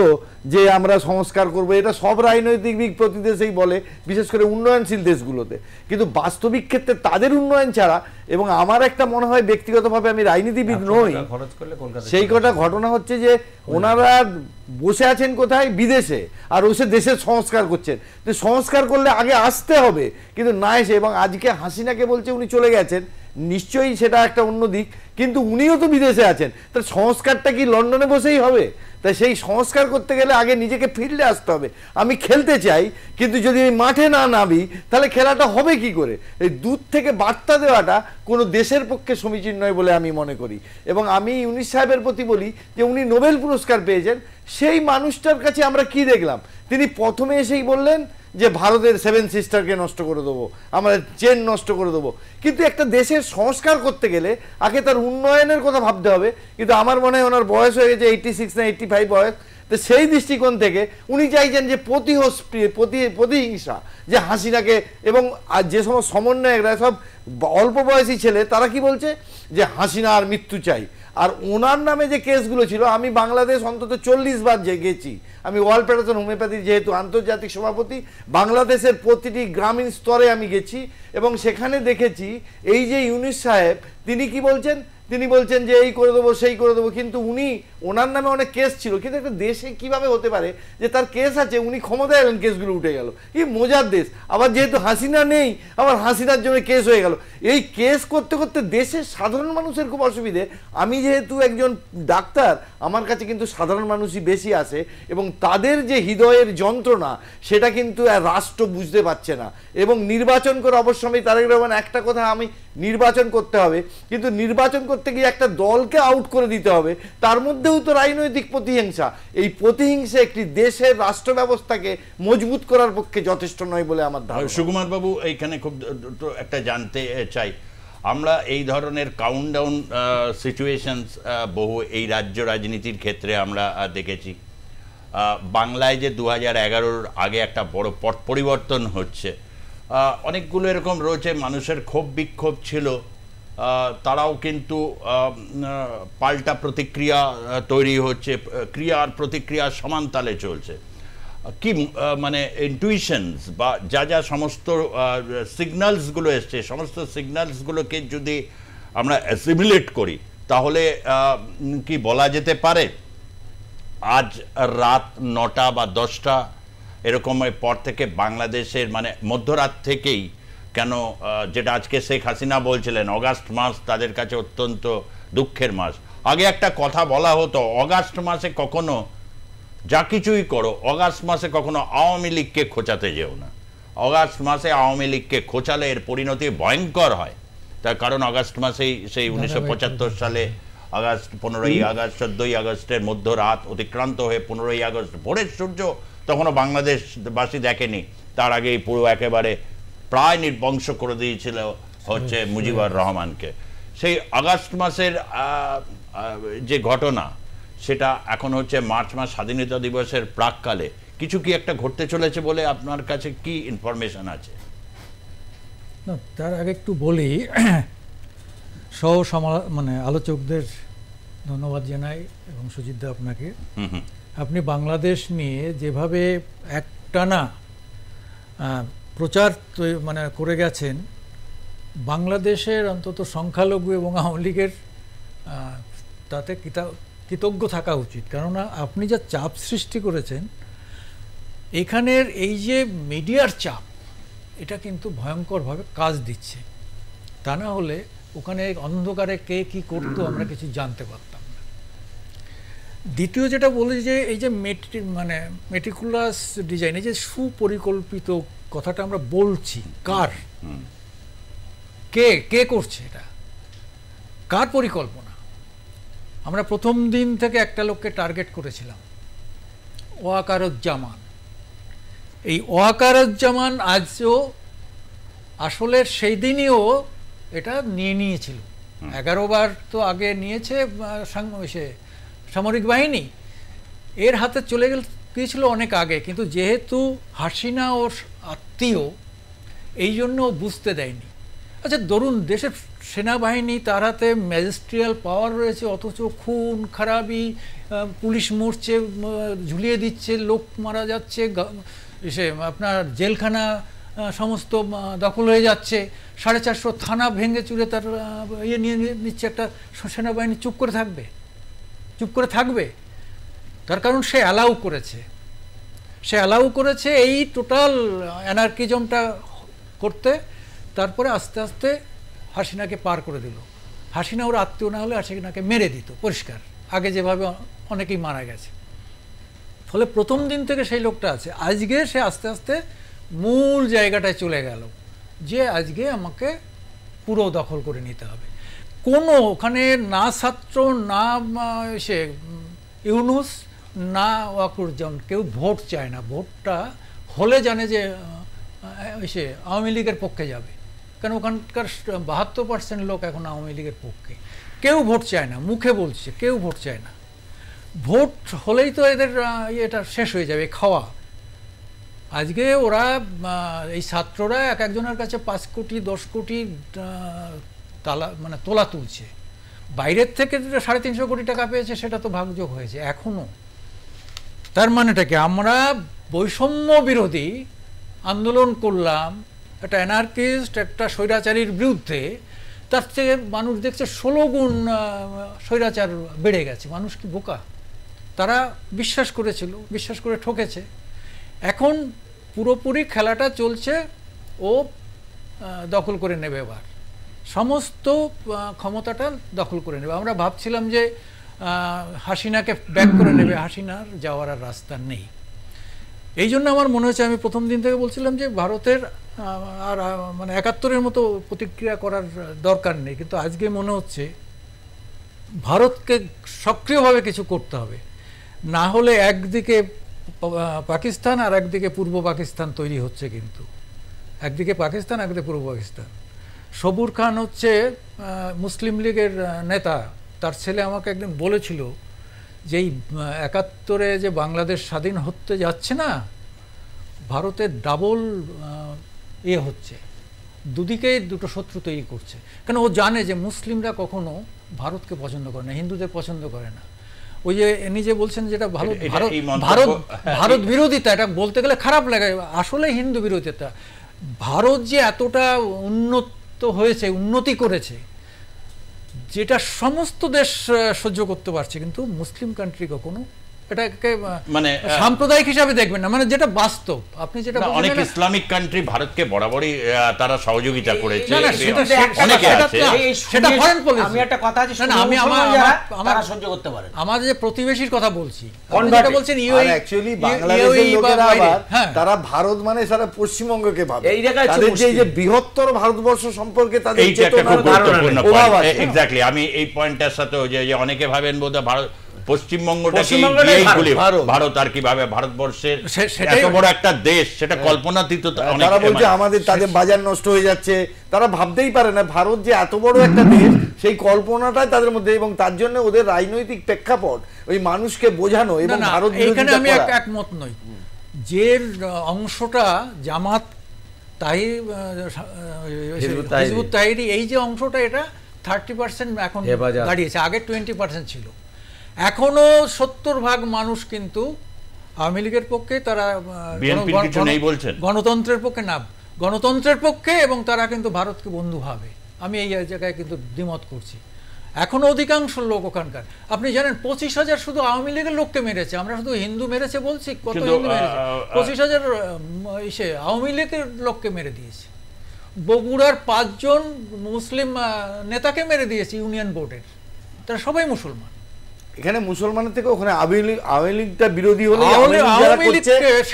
যে আমরা সংস্কার করব, এটা সব রাজনৈতিক দিক প্রতি দেশেই বলে, বিশেষ করে উন্নয়নশীল দেশগুলোতে, কিন্তু বাস্তবিক ক্ষেত্রে তাদের উন্নয়ন ছাড়া, এবং আমার একটা মনে হয় ব্যক্তিগতভাবে আমি রাজনীতিবিদ নই, সেই কটা ঘটনা হচ্ছে যে ওনারা বসে আছেন কোথায়? বিদেশে, আর বসে দেশের সংস্কার করছেন। তো সংস্কার করলে আগে আসতে হবে, কিন্তু না এসে, এবং আজকে হাসিনাকে বলছে উনি চলে গেছেন, নিশ্চয়ই সেটা একটা অন্য দিক, কিন্তু উনিও তো বিদেশে আছেন, তার সংস্কারটা কি লন্ডনে বসেই হবে? তাই সেই সংস্কার করতে গেলে আগে নিজেকে ফিল্ডে আসতে হবে। আমি খেলতে চাই, কিন্তু যদি আমি মাঠে না নামি তাহলে খেলাটা হবে কি করে? এই দূর থেকে বার্তা দেওয়াটা কোনো দেশের পক্ষে সমীচীন নয় বলে আমি মনে করি। এবং আমি ইউনিস সাহেবের প্রতি বলি যে উনি নোবেল পুরস্কার পেয়েছেন, সেই মানুষটার কাছে আমরা কি দেখলাম? তিনি প্রথমে এসেই বললেন যে ভারতের 7 সিস্টারকে নষ্ট করে দেবো, আমরা চেন নষ্ট করে দেবো। কিন্তু একটা দেশের সংস্কার করতে গেলে আগে তার উন্নয়নের কথা ভাবতে হবে। কিন্তু আমার মনে হয় ওনার বয়স হয়ে গেছে 86 না 85 বয়স, তো সেই দৃষ্টিকোণ থেকে উনি চাইছেন যে প্রতিহিংসা, যে হাসিনাকে, এবং যে সমস্ত সমন্বয়করা সব অল্প বয়সী ছেলে, তারা কি বলছে যে হাসিনার মৃত্যু চাই। আর ওনার নামে যে কেসগুলো ছিল, আমি বাংলাদেশ অন্তত 40 বার গেছি, আমি ওয়ার্ল্ড ফেডারেশন হোমিওপ্যাথির যেহেতু আন্তর্জাতিক সভাপতি, বাংলাদেশের প্রতিটি গ্রামীণ স্তরে আমি গেছি, এবং সেখানে দেখেছি এই যে ইউনিস সাহেব তিনি কি বলছেন, তিনি বলছেন যে এই করে দেবো, সেই করে দেবো, কিন্তু উনি, ওনার নামে অনেক কেস ছিল, কিন্তু একটা দেশে কিভাবে হতে পারে যে তার কেস আছে, উনি ক্ষমতায় এলেন, কেসগুলো উঠে গেল? কি মজার দেশ! আবার যেহেতু হাসিনা নেই, আবার হাসিনার জন্য কেস হয়ে গেল। এই কেস করতে করতে দেশের সাধারণ মানুষের খুব অসুবিধে। আমি যেহেতু একজন ডাক্তার, আমার কাছে কিন্তু সাধারণ মানুষই বেশি আসে, এবং তাদের যে হৃদয়ের যন্ত্রণা সেটা কিন্তু রাষ্ট্র বুঝতে পারছে না। এবং নির্বাচন করে অবশ্য আমি তারেক রহমান একটা কথা, আমি নির্বাচন করতে হবে, কিন্তু নির্বাচন করতে গিয়ে একটা দলকে আউট করে দিতে হবে, তার মধ্যেও তো রাজনৈতিক প্রতিহিংসা। এই প্রতিহিংসা একটি দেশের রাষ্ট্র ব্যবস্থাকে মজবুত করার পক্ষে যথেষ্ট নয় বলে আমার ধারণা। সুকুমার বাবু, এইখানে খুব একটা জানতে চাই, আমরা এই ধরনের কাউন্টডাউন সিচুয়েশনস বহু এই রাজ্য রাজনীতির ক্ষেত্রে আমরা দেখেছি। বাংলায় যে 2011-র আগে একটা বড় পট পরিবর্তন হচ্ছে, অনেকগুলো এরকম রয়েছে, মানুষের ক্ষোভ বিক্ষোভ ছিল, তারাও কিন্তু পাল্টা প্রতিক্রিয়া তৈরি হচ্ছে, ক্রিয়ার প্রতিক্রিয়া সমান তালে চলছে। কি মানে ইনটুইশনস বা যা সমস্ত সিগন্যালসগুলো এসছে, সমস্ত সিগন্যালসগুলোকে যদি আমরা অ্যাসিমিলেট করি, তাহলে কি বলা যেতে পারে আজ রাত 9টা বা 10টা এরকমের পর থেকে বাংলাদেশের মানে মধ্যরাত থেকেই কেন যেটা আজকে শেখ হাসিনা বলছিলেন অগাস্ট মাস তাদের কাছে অত্যন্ত দুঃখের মাস। আগে একটা কথা বলা হতো, অগাস্ট মাসে কখনো যা কিছুই করো অগাস্ট মাসে কখনো আওয়ামী লীগকে খোঁচাতে যেও না। অগাস্ট মাসে আওয়ামী লীগকে খোঁচালে এর পরিণতি ভয়ঙ্কর হয়। তার কারণ অগাস্ট মাসেই সেই 1975 সালে আগস্ট 15ই আগস্ট 14ই আগস্টের মধ্যরাত অতিক্রান্ত হয়ে 15ই আগস্ট ভোরের সূর্য তখনও বাংলাদেশবাসী দেখেনি, তার আগেই পুরো একেবারে প্রায় নির্বংশ করে দিয়েছিল হচ্ছে মুজিবুর রহমানকে। সেই আগস্ট মাসের যে ঘটনা সেটা এখন হচ্ছে মার্চ মাস স্বাধীনতা দিবসের প্রাককালে কিছু কি একটা ঘটতে চলেছে বলে আপনার কাছে কি ইনফরমেশন আছে? না, তার আগে একটু বলি, মানে আলোচকদের ধন্যবাদ জানাই এবং সুজিতদা আপনাকে। আপনি বাংলাদেশ নিয়ে যেভাবে একটানা প্রচার মানে করে গেছেন, বাংলাদেশের অন্তত সংখ্যালঘু এবং আওয়ামী লীগের তাতে কৃতজ্ঞ থাকা উচিত। কেননা আপনি যা চাপ সৃষ্টি করেছেন এখানের এই যে মিডিয়ার চাপ, এটা কিন্তু ভয়ঙ্করভাবে কাজ দিচ্ছে। তা না হলে ওখানে অন্ধকারে কে কি করতো আমরা কিছু জানতে পারতাম না। দ্বিতীয় যেটা বলি যে এই যে মেটিকুলাস ডিজাইন, এই যে সুপরিকল্পিত কথাটা আমরা বলছি, কার কে করছে, এটা কার পরিকল্পনা? আমরা প্রথম দিন থেকে একটা লোককে টার্গেট করেছিলাম, ওয়াকারুজ্জামান। এই ওয়াকারুজ্জামান আজও আসলে সেই দিনইও এটা নিয়েছিল, 11 বার তো আগে নিয়েছে সামরিক বাহিনী, এর হাতে চলে গিয়েছিল অনেক আগে। কিন্তু যেহেতু হাসিনা ওর আত্মীয়, এই জন্য বুঝতে দেয়নি। আচ্ছা ধরুন, দেশের সেনাবাহিনী তার হাতে ম্যাজিস্ট্রিয়াল পাওয়ার রয়েছে, অথচ খুন খারাপি, পুলিশ মরছে, ঝুলিয়ে দিচ্ছে, লোক মারা যাচ্ছে, আপনার জেলখানা সমস্ত দখল হয়ে যাচ্ছে, 450 থানা ভেঙে চুরে তার নিয়ে নিচ্ছে। একটা সেনাবাহিনী চুপ করে থাকবে? তার কারণ সে অ্যালাউ করেছে এই টোটাল অ্যানার্কিজমটা করতে। তারপরে আস্তে আস্তে হাসিনাকে পার করে দিল। হাসিনা ওর আত্মীয় না হলে হাসিনাকে মেরে দিত পরিষ্কার, আগে যেভাবে অনেকেই মারা গেছে। ফলে প্রথম দিন থেকে সেই লোকটা আছে। আজকে সে আস্তে আস্তে মূল জায়গাটায় চলে গেল যে আজকে আমাকে পুরো দখল করে নিতে হবে। কোনো ওখানে না ছাত্র, না সে ইউনুস, না ওয়াকুরুজ্জামান, কেউ ভোট চায় না। ভোটটা হলে জানে যে সে আওয়ামী লীগের পক্ষে যাবে, কারণ ওখানকার 72% লোক এখন আওয়ামী লীগের পক্ষে। কেউ ভোট চায় না, মুখে বলছে কেউ ভোট চায় না। ভোট হলেই তো এদের এটা শেষ হয়ে যাবে, খাওয়া। আজকে ওরা এই ছাত্ররা একজনের কাছে 5 কোটি 10 কোটি তোলা তুলছে। বাইরের থেকে 350 কোটি টাকা পেয়েছে, সেটা তো ভাগযোগ হয়েছে এখনো। তার মানেটা কি? আমরা বৈষম্য বিরোধী আন্দোলন করলাম একটা অ্যানার্কিস্ট, একটা স্বৈরাচারীর বিরুদ্ধে, তার থেকে মানুষ দেখছে 16 গুণ স্বৈরাচার বেড়ে গেছে। মানুষ কি বোকা? তারা বিশ্বাস করে ঠকেছে। এখন পুরোপুরি খেলাটা চলছে, ও দখল করে নেবে, এবার সমস্ত ক্ষমতাটা দখল করে নেবে। আমরা ভাবছিলাম যে হাসিনাকে ব্যাক করে নেবে, হাসিনার যাওয়ার আর রাস্তা নেই। এই জন্য আমার মনে হচ্ছে, আমি প্রথম দিন থেকে বলছিলাম যে ভারতের আর 71-এর মতো প্রতিক্রিয়া করার দরকার নেই। কিন্তু আজকে মনে হচ্ছে ভারতকে সক্রিয়ভাবে কিছু করতে হবে, না হলে একদিকে পাকিস্তান আর একদিকে পূর্ব পাকিস্তান তৈরি হচ্ছে। কিন্তু একদিকে পাকিস্তান, একদিকে পূর্ব পাকিস্তান। সবুর খান হচ্ছে মুসলিম লীগের নেতা, তার ছেলে আমাকে একদিন বলেছিল যে এই 71-এ যে বাংলাদেশ স্বাধীন হতে যাচ্ছে না, ভারতের ডাবল হচ্ছে, দুদিকেই দুটো শত্রু তৈরি করছে। কেন ও জানে যে মুসলিমরা কখনো ভারতকে পছন্দ করে না, হিন্দুদের পছন্দ করে না। ওই যে নিজে বলছেন যেটা ভারত বিরোধিতা, এটা বলতে গেলে খারাপ লাগে, আসলে হিন্দু বিরোধিতা। ভারত যে এতটা উন্নতি করেছে, যেটা সমস্ত দেশ সহ্য করতে পারছে, কিন্তু মুসলিম কান্ট্রি কখনো এটাকে মানে সাম্প্রদায়িক হিসাবে দেখবেন না, মানে যেটা বাস্তব আপনি যেটা অনেক ইসলামিক কান্ট্রি ভারতকে বরাবরই তারা সহযোগিতা করেছে, সেটা ফরেন পলিসি। আমি একটা কথা আছে, আমি আমার সহ্য করতে পারেন, আমাদের যে প্রতিবেশীর কথা বলছি, যেটা বলছেন অ্যাকচুয়ালি বাংলাদেশের লোকেরা আবার তারা ভারত মানে সারা পশ্চিমবঙ্গকে ভাবে, তাদের যে বৃহত্তর ভারতবর্ষ সম্পর্কে তাদের এক্স্যাক্টলি আমি এই পয়েন্টটার সাথে যে অনেকে ভাবেন বোধহয় ভারত পশ্চিমবঙ্গটাকে ভারত আর কিভাবে ভারতবর্ষের এত বড় একটা দেশ সেটা কল্পনাতীত। তারা বলছে আমাদের তাদের বাজার নষ্ট হয়ে যাচ্ছে, তারা ভাবতেই পারে না ভারত যে এত বড় একটা দেশ সেই কল্পনাটাই তাদের মধ্যে, এবং তার জন্য ওদের রাজনৈতিক প্রেক্ষাপট ওই মানুষকে বোঝানো এবং ভারত এখানে আমি একমত নই। যে অংশটা জামাত হিজবুত তাহরির এই যে অংশটা এটা 30% এখন দাঁড়িয়েছে, আগে 20% ছিল। এখনো 70% মানুষ কিন্তু আওয়ামী লীগের পক্ষে, তারা গণতন্ত্রের পক্ষে না, গণতন্ত্রের পক্ষে, এবং তারা কিন্তু ভারতকে বন্ধু ভাবে। আমি এই জায়গায় কিন্তু দ্বিমত করছি। এখনো অধিকাংশ লোক ওখানকার, আপনি জানেন 25,000 শুধু আওয়ামী লীগের লোককে মেরেছে। আমরা শুধু হিন্দু মেরেছে বলছি, কত হিন্দু মেরেছে? 25,000 আওয়ামী লীগের লোককে মেরে দিয়েছে। বগুড়ার 5 জন মুসলিম নেতাকে মেরে দিয়েছে ইউনিয়ন বোর্ডের, তারা সবাই মুসলমান। এখানে মুসলমানের থেকে ওখানে আওয়ামী লীগটা বিরোধী হলে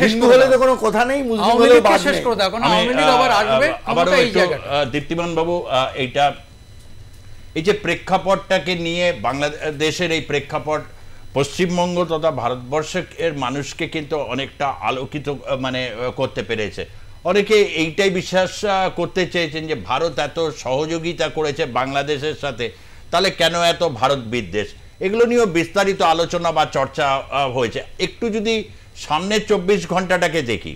হিন্দু হলে তো কোনো কথা নেই, মুসলিম হলে শেষ করে দাও, কারণ আওয়ামী লীগ আবার আসবে। আবার দীপ্তিমান বাবু, এইটা এই যে প্রেক্ষাপটটাকে নিয়ে বাংলাদেশের এই প্রেক্ষাপট পশ্চিমবঙ্গ তথা ভারতবর্ষের মানুষকে কিন্তু অনেকটা আলোকিত মানে করতে পেরেছে। অনেকে এইটাই বিশ্বাস করতে চেয়েছেন যে ভারত এত সহযোগিতা করেছে বাংলাদেশের সাথে, তাহলে কেন এত ভারত বিদ্বেষ? এগুলো নিয়েও বিস্তারিত আলোচনা বা চর্চা হয়েছে। একটু যদি সামনের 24 ঘন্টাটাকে দেখি,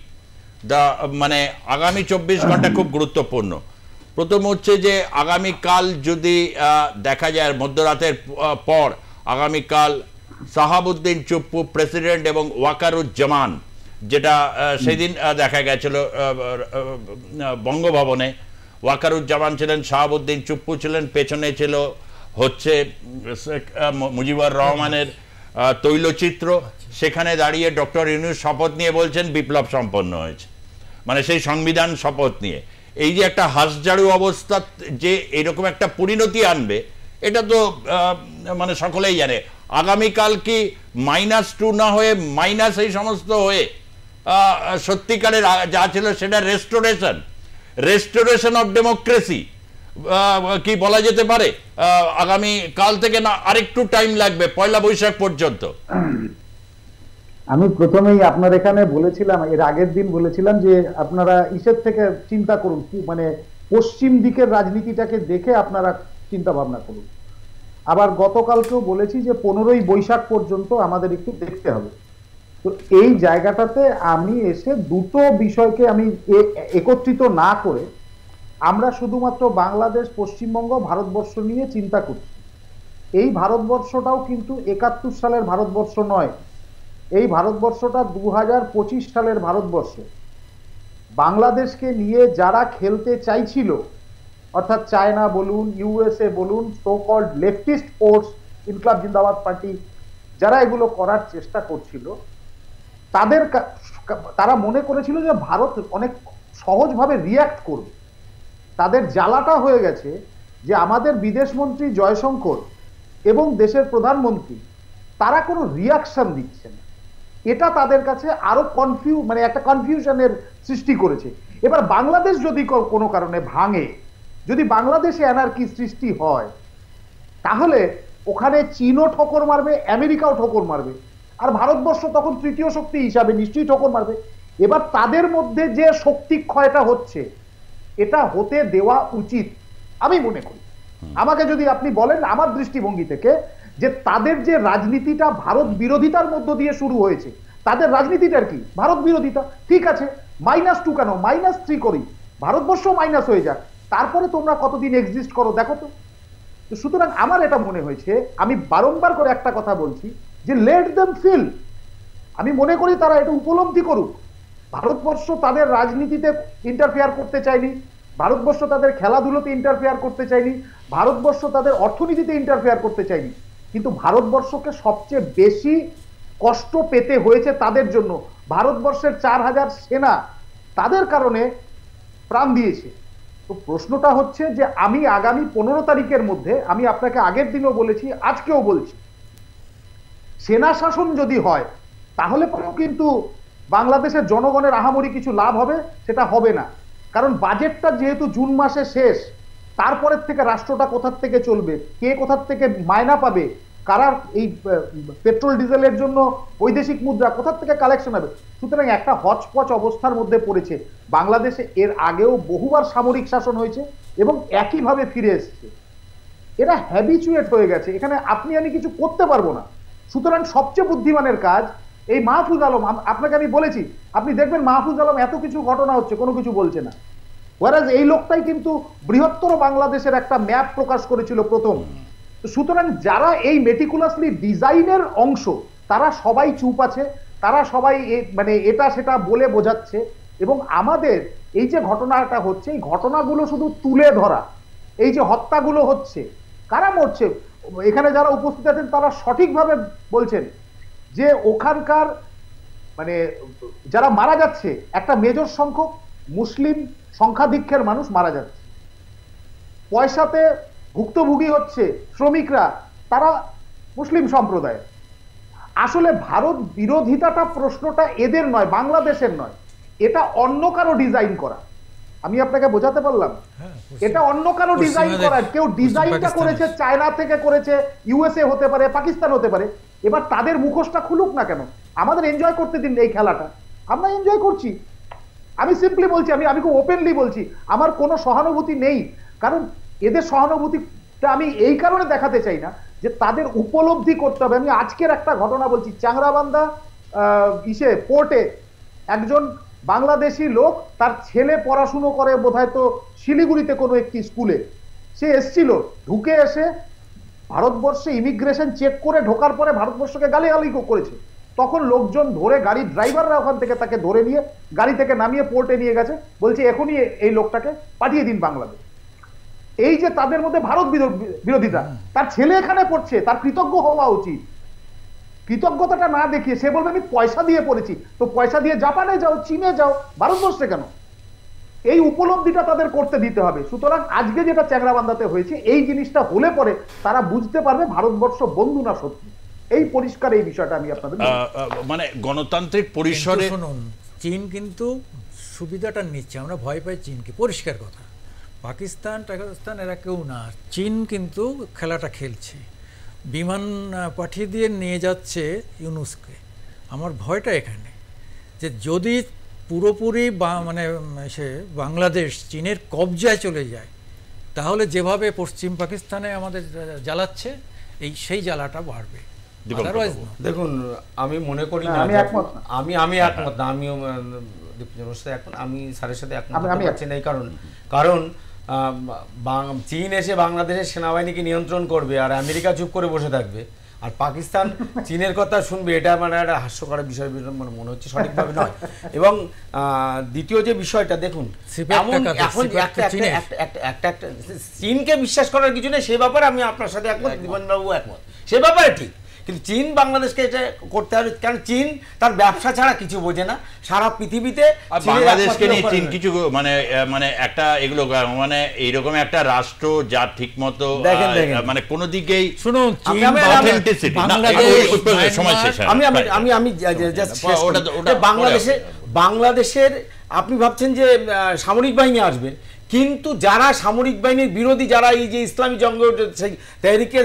মানে আগামী 24 ঘন্টা খুব গুরুত্বপূর্ণ। প্রথম হচ্ছে যে আগামীকাল যদি দেখা যায় মধ্যরাতের পর আগামীকাল শাহাবুদ্দিন চুপ্পু প্রেসিডেন্ট এবং ওয়াকারুজ্জামান, যেটা সেদিন দেখা গেছিল বঙ্গভবনে, ওয়াকারুজ্জামান ছিলেন, শাহাবুদ্দিন চুপ্পু ছিলেন, পেছনে ছিল হচ্ছে মুজিবুর রহমানের তৈলচিত্র। সেখানে দাঁড়িয়ে ডক্টর ইউনূস শপথ নিয়ে বলছেন বিপ্লব সম্পন্ন হয়েছে, মানে সেই সংবিধান শপথ নিয়ে। এই যে একটা হাঁসঝাড়ু অবস্থা যে এরকম একটা পরিণতি আনবে, এটা তো মানে সকলেই জানে। আগামীকাল কি -2 না হয়ে মাইনাস এই সমস্ত হয়ে সত্যিকারের যা ছিল সেটা রেস্টোরেশন অফ ডেমোক্রেসি কি বলা যেতে পারে? আগামী কাল থেকে না আরেকটু টাইম লাগবে, 1 বৈশাখ পর্যন্ত? আমি প্রথমেই আপনার এখানে বলেছিলাম, এর আগের দিন বলেছিলাম যে আপনারা ইসের থেকে চিন্তা করুন, মানে পশ্চিম দিকের রাজনীতিটাকে দেখে আপনারা চিন্তা ভাবনা করুন। আবার গতকালকেও বলেছি যে 15ই বৈশাখ পর্যন্ত আমাদের একটু দেখতে হবে। তো এই জায়গাটাতে আমি এসে দুটো বিষয়কে আমি একত্রিত না করে আমরা শুধুমাত্র বাংলাদেশ, পশ্চিমবঙ্গ, ভারতবর্ষ নিয়ে চিন্তা করছি। এই ভারতবর্ষটাও কিন্তু 71 সালের ভারতবর্ষ নয়, এই ভারতবর্ষটা 2025 সালের ভারতবর্ষ। বাংলাদেশকে নিয়ে যারা খেলতে চাইছিল, অর্থাৎ চায়না বলুন, ইউএসএ বলুন, so called leftist force, Inqilab জিন্দাবাদ পার্টি, যারা এগুলো করার চেষ্টা করছিল, তারা মনে করেছিল যে ভারত অনেক সহজভাবে রিয়্যাক্ট করবে। তাদের জ্বালাটা হয়ে গেছে যে আমাদের বিদেশমন্ত্রী জয়শঙ্কর এবং দেশের প্রধানমন্ত্রী তারা কোনো রিয়াকশন দিচ্ছে না। এটা তাদের কাছে আরো মানে একটা কনফিউশনের সৃষ্টি করেছে। এবার বাংলাদেশ যদি কোনো কারণে ভাঙে, যদি বাংলাদেশে অ্যানার্কি সৃষ্টি হয়, তাহলে ওখানে চীনও ঠোকর মারবে, আমেরিকাও ঠোকর মারবে, আর ভারতবর্ষ তখন তৃতীয় শক্তি হিসাবে নিশ্চয়ই ঠোকর মারবে। এবার তাদের মধ্যে যে শক্তি ক্ষয়টা হচ্ছে, এটা হতে দেওয়া উচিত আমি মনে করি। আমাকে যদি আপনি বলেন আমার দৃষ্টিভঙ্গি থেকে, যে তাদের যে রাজনীতিটা ভারত বিরোধিতার মধ্য দিয়ে শুরু হয়েছে, তাদের রাজনীতিটার কি ভারত বিরোধিতা। ঠিক আছে, -2 কেন, -3 করি, ভারতবর্ষ মাইনাস হয়ে যাক, তারপরে তোমরা কতদিন এক্সিস্ট করো দেখো তো। সুতরাং আমার এটা মনে হয়েছে, আমি বারংবার করে একটা কথা বলছি যে লেট দেম ফিল। আমি মনে করি তারা এটা উপলব্ধি করুক। ভারতবর্ষ তাদের রাজনীতিতে ইন্টারফেয়ার করতে চায়নি, ভারতবর্ষ তাদের খেলাধুলোতে ইন্টারফেয়ার করতে চায়নি, ভারতবর্ষ তাদের অর্থনীতিতে ইন্টারফেয়ার করতে চায়নি, কিন্তু ভারতবর্ষকে সবচেয়ে বেশি কষ্ট পেতে হয়েছে তাদের জন্য। ভারতবর্ষের 4000 সেনা তাদের কারণে প্রাণ দিয়েছে। তো প্রশ্নটা হচ্ছে যে আমি আগামী 15 তারিখের মধ্যে, আমি আপনাকে আগের দিনও বলেছি, আজকেও বলছি, সেনা শাসন যদি হয় তাহলে পরেও কিন্তু বাংলাদেশের জনগণের আহামরি কিছু লাভ হবে, সেটা হবে না। কারণ বাজেটটা যেহেতু জুন মাসে শেষ, তারপরের থেকে রাষ্ট্রটা কোথার থেকে চলবে, কে কোথার থেকে মায়না পাবে, কারা এই পেট্রোল ডিজেলের জন্য বৈদেশিক মুদ্রা কোথার থেকে কালেকশন হবে। সুতরাং একটা হচপচ অবস্থার মধ্যে পড়েছে বাংলাদেশে। এর আগেও বহুবার সামরিক শাসন হয়েছে এবং একইভাবে ফিরে এসেছে। এরা হ্যাবিচুয়েট হয়ে গেছে, এখানে আপনি আমি কিছু করতে পারবো না। সুতরাং সবচেয়ে বুদ্ধিমানের কাজ, এই মাহফুজ আলম, আপনাকে আমি বলেছি, আপনি দেখবেন মাহফুজ আলম এত কিছু ঘটনা হচ্ছে কোনো কিছু বলছে না। ওয়ারাজ এই লোকটাই কিন্তু বৃহত্তর বাংলাদেশের একটা ম্যাপ প্রকাশ করেছিল প্রথম। সুতরাং যারা এই মেটিকুলাসলি ডিজাইনের অংশ, তারা সবাই চুপ আছে, তারা সবাই মানে এটা সেটা বলে বোঝাচ্ছে। এবং আমাদের এই যে ঘটনাটা হচ্ছে, এই ঘটনাগুলো শুধু তুলে ধরা, এই যে হত্যাগুলো হচ্ছে, কারা মরছে, এখানে যারা উপস্থিত আছেন তারা সঠিকভাবে বলছেন যে ওখানকার মানে যারা মারা যাচ্ছে, একটা মেজর সংখ্যক মুসলিম সংখ্যাধিক্যের মানুষ মারা যাচ্ছে, পয়সাতে ভুক্তভোগী হচ্ছে শ্রমিকরা, তারা মুসলিম সম্প্রদায়। আসলে ভারত বিরোধিতাটা প্রশ্নটা এদের নয়, বাংলাদেশের নয়, এটা অন্য কারো ডিজাইন করা। আমি আপনাকে বোঝাতে পারলাম? এটা অন্য কারো ডিজাইন করা। কেউ ডিজাইনটা করেছে, চায়না থেকে করেছে, ইউএসএ হতে পারে, পাকিস্তান হতে পারে। এবার তাদের মুখোশটা খুলুক না কেন, আমাদের এনজয় করতে দিন এই খেলাটা, আমরা এনজয় করছি। আমি সিম্পলি বলছি, আমি খুব ওপেনলি বলছি, আমার কোনো সহানুভূতি নেই। কারণ এদের সহানুভূতিটা আমি এই কারণে দেখাতে চাই না যে তাদের উপলব্ধি করতে হবে। আমি আজকের একটা ঘটনা বলছি, চ্যাংরাবান্ধা পোর্টে একজন বাংলাদেশি লোক, তার ছেলে পড়াশুনো করে বোধহয় তো শিলিগুড়িতে কোনো একটি স্কুলে, সে এসছিল, ঢুকে এসে ভারতবর্ষে ইমিগ্রেশন চেক করে ঢোকার পরে ভারতবর্ষকে গালিগালি করেছে। তখন লোকজন ধরে, গাড়ির ড্রাইভাররা ওখান থেকে তাকে ধরে নিয়ে গাড়ি থেকে নামিয়ে পোর্টে নিয়ে গেছে, বলছে এখনই এই লোকটাকে পাঠিয়ে দিন বাংলাদেশ। এই যে তাদের মধ্যে ভারত বিরোধিতা, তার ছেলে এখানে পড়ছে, তার কৃতজ্ঞ হওয়া উচিত। কৃতজ্ঞতাটা না দেখিয়ে সে বলবে আমি পয়সা দিয়ে পড়েছি, তো পয়সা দিয়ে জাপানে যাও, চীনে যাও, ভারতবর্ষে কেন? এই উপলব্ধিটা তাদের করতে দিতে হবে। সুতরাং আজকে যেটা চ্যাংরাবান্ধাতে হয়েছে, এই জিনিসটা হলে পরে তারা বুঝতে পারবে ভারতবর্ষ বন্ধু না শত্রু। এই পরিষ্কার এই বিষয়টা আমি আপনাদের মানে গণতান্ত্রিক পরিসরে শুনুন, চীন কিন্তু সুবিধাটা নিচ্ছে, আমরা ভয় পাই চীনকে, পরিষ্কার কথা। পাকিস্তান এরা কেউ না, চীন কিন্তু খেলাটা খেলছে, বিমান পাঠিয়ে দিয়ে নিয়ে যাচ্ছে ইউনুসকে। আমার ভয়টা এখানে যে যদি পুরোপুরি মানে সে বাংলাদেশ চীনের কবজায় চলে যায়, তাহলে যেভাবে পশ্চিম পাকিস্তানে আমাদের জ্বালাচ্ছে, সেই জ্বালাটা বাড়বে। দেখুন, আমি মনে করি না, আমি একমত না, আমিও আমি স্যারের সাথে একমত পাচ্ছি না। এই কারণ চীন এসে বাংলাদেশের সেনাবাহিনীকে নিয়ন্ত্রণ করবে আর আমেরিকা চুপ করে বসে থাকবে, আর পাকিস্তান চীনের কথা শুনবে, এটা মানে একটা হাস্যকর বিষয় মনে হচ্ছে, সঠিকভাবে নয়। এবং দ্বিতীয় যে বিষয়টা দেখুন, এখন একটা চীনকে বিশ্বাস করার কিছু নেই, সে ব্যাপারে আমি আপনার সাথে একমত, জীবনবাবু একমত, সে ব্যাপারে ঠিক। কিন্তু চীন বাংলাদেশকে এটা করতে হবে, কারণ চীন তার ব্যবসা ছাড়া কিছু বোঝে না। সারা পৃথিবীতে বাংলাদেশকে নিয়ে চীন কিছু মানে একটা এগুলো মানে এইরকম একটা রাষ্ট্র যা ঠিক মতো মানে কোনো দিকেই শুনুন, বাংলাদেশের আপনি ভাবছেন যে সামরিক বাহিনী আসবে, কিন্তু যারা সামরিক বাহিনীর বিরোধী, যারা এই যে ইসলামী জঙ্গ তেহরিকে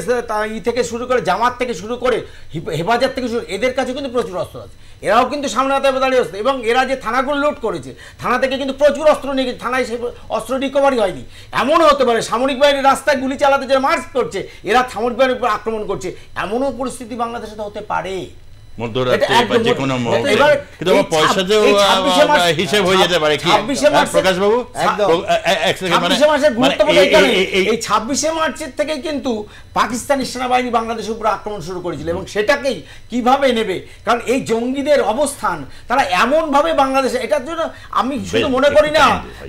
থেকে শুরু করে, জামাত থেকে শুরু করে, হেফাজত থেকে শুরু, এদের কাছে কিন্তু প্রচুর অস্ত্র আছে, এরাও কিন্তু সামনে হাতে দাঁড়িয়ে আসছে। এবং এরা যে থানাগুলো লুট করেছে, থানা থেকে কিন্তু প্রচুর অস্ত্র নিয়ে গেছে, থানায় সেই অস্ত্র রিকভারি হয়নি। এমনও হতে পারে সামরিক বাহিনীর রাস্তায় গুলি চালাতে যারা মার্চ করছে, এরা সামরিক বাহিনীর উপর আক্রমণ করছে, এমনও পরিস্থিতি বাংলাদেশে হতে পারে। পাকিস্তানি সেনাবাহিনী বাংলাদেশের উপর আক্রমণ শুরু করেছিল, এবং সেটাকেই কিভাবে নেবে, কারণ এই জঙ্গিদের অবস্থান, তারা এমন ভাবে বাংলাদেশে, এটার জন্য আমি শুধু মনে করি না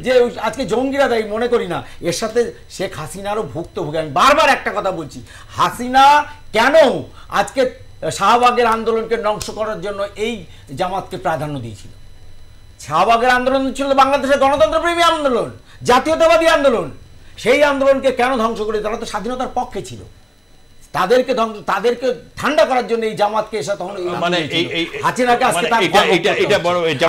যে আজকে জঙ্গিরা দায়ী, মনে করি না, এর সাথে শেখ হাসিনারও ভুক্তভোগী। আমি বারবার একটা কথা বলছি, হাসিনা কেন আজকে শাহবাগের আন্দোলনকে ধ্বংস করার জন্য এই জামাতকে প্রাধান্য দিয়েছিল। শাহবাগের আন্দোলন ছিল বাংলাদেশের গণতন্ত্রপ্রেমী আন্দোলন, জাতীয়তাবাদী আন্দোলন। সেই আন্দোলনকে কেন ধ্বংস করে? তারা তো স্বাধীনতার পক্ষে ছিল। তাদেরকে ঠান্ডা করার জন্য এই জামাতকে এসে তখন মানে হাসিনাকে আজকে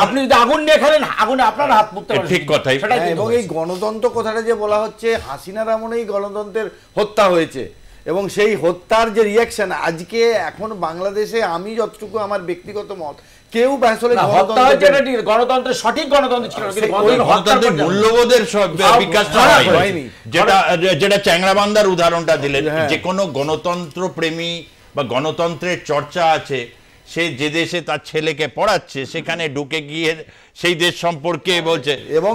আপনি যদি আগুন নিয়ে খেলেন, আগুনে আপনার হাত পুড়তে পারেন। ঠিক কথাই। এবং এই গণতন্ত্র কথাটা যে বলা হচ্ছে, হাসিনার আমলেই গণতন্ত্রের হত্যা হয়েছে এবং সেই হত্যার যে রিয়াকশন আজকে এখন বাংলাদেশে, আমি যতটুকু আমার ব্যক্তিগত মত, কেউ আসলে গণতন্ত্রের সঠিক গণতন্ত্র ছিল গণতন্ত্রের মূল্যবোধের বিকাশটা হয়নি, যেটা চ্যাংড়াবান্ধার উদাহরণটা দিলেন। যে কোনো গণতন্ত্র প্রেমী বা গণতন্ত্রের চর্চা আছে, সে যে দেশে তার ছেলেকে পড়াচ্ছে সেখানে ঢুকে গিয়ে সেই দেশ সম্পর্কে বলছে। এবং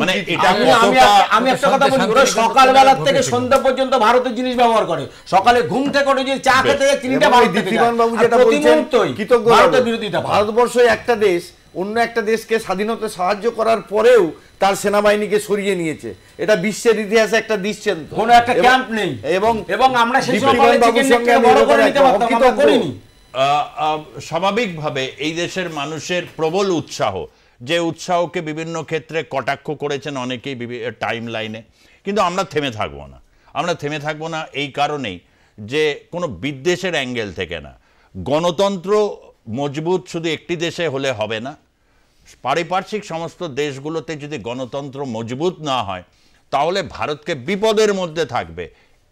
আমি একটা কথা বলি, ওরা সকালবেলা থেকে সন্ধ্যা পর্যন্ত ভারতের জিনিস ব্যবহার করে। সকালে ঘুম থেকে উঠে যে চা খেতে চিনিটা বাবু যেটা বলছেন কৃতজ্ঞ। ভারতবর্ষ একটা দেশ অন্য একটা দেশকে স্বাধীনতা সাহায্য করার পরেও তার সেনাবাহিনীকে সরিয়ে নিয়েছে, এটা বিশ্বের ইতিহাসে একটা দৃষ্টান্ত। কোনো একটা ক্যাম্প নেই এবং আমরা সেই করিনি। স্বাভাবিকভাবে এই দেশের মানুষের প্রবল উৎসাহ, যে উৎসাহকে বিভিন্ন ক্ষেত্রে কটাক্ষ করেছেন অনেকেই টাইম লাইনে, কিন্তু আমরা থেমে থাকবো না। আমরা থেমে থাকবো না এই কারণেই যে কোনো বিদ্বেষের অ্যাঙ্গেল থেকে না। গণতন্ত্র মজবুত শুধু একটি দেশে হলে হবে না, পারিপার্শ্বিক সমস্ত দেশগুলোতে যদি গণতন্ত্র মজবুত না হয় তাহলে ভারতকে বিপদের মধ্যে থাকবে।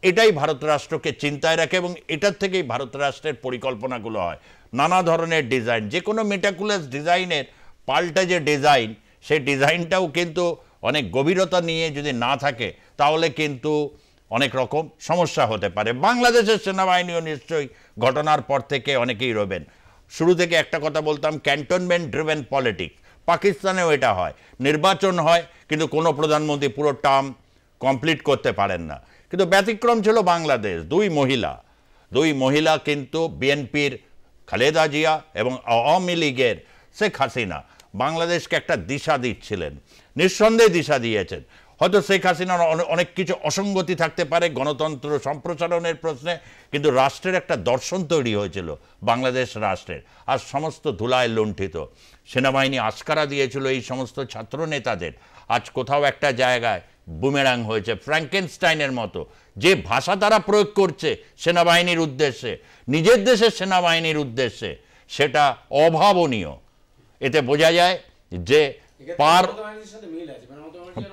এটাই ভারত রাষ্ট্রকে চিন্তায় রাখে এবং এটার থেকেই ভারত রাষ্ট্রের পরিকল্পনাগুলো হয়। নানা ধরনের ডিজাইন, যে কোনো মেটাকুলাস ডিজাইনের পাল্টা যে ডিজাইন, সেই ডিজাইনটাও কিন্তু অনেক গভীরতা নিয়ে যদি না থাকে তাহলে কিন্তু অনেক রকম সমস্যা হতে পারে। বাংলাদেশের সেনাবাহিনীও নিশ্চয়ই ঘটনার পর থেকে অনেকেই রবেন। শুরু থেকে একটা কথা বলতাম, ক্যান্টনমেন্ট ড্রিভেন পলিটিক্স। পাকিস্তানেও এটা হয়, নির্বাচন হয় কিন্তু কোনো প্রধানমন্ত্রী পুরো টার্ম কমপ্লিট করতে পারেন না। কিন্তু ব্যতিক্রম ছিল বাংলাদেশ। দুই মহিলা কিন্তু বিএনপির খালেদা জিয়া এবং আওয়ামী লীগের শেখ হাসিনা বাংলাদেশকে একটা দিশা দিচ্ছিলেন, নিঃসন্দেহে দিশা দিয়েছেন। হয়তো শেখ হাসিনার অনেক কিছু অসঙ্গতি থাকতে পারে গণতন্ত্র সম্প্রসারণের প্রশ্নে, কিন্তু রাষ্ট্রের একটা দর্শন তৈরি হয়েছিল বাংলাদেশ রাষ্ট্রের। আর সমস্ত ধুলায় লুণ্ঠিত সেনাবাহিনী আস্কারা দিয়েছিল এই সমস্ত ছাত্র নেতাদের। আজ কোথাও একটা জায়গায় বুমেরাং হয়েছে, ফ্র্যাঙ্কেনস্টাইনের মতো। যে ভাষা তারা প্রয়োগ করছে সেনাবাহিনীর উদ্দেশ্যে, নিজের দেশের সেনাবাহিনীর উদ্দেশ্যে, সেটা অভাবনীয়। এতে বোঝা যায় যে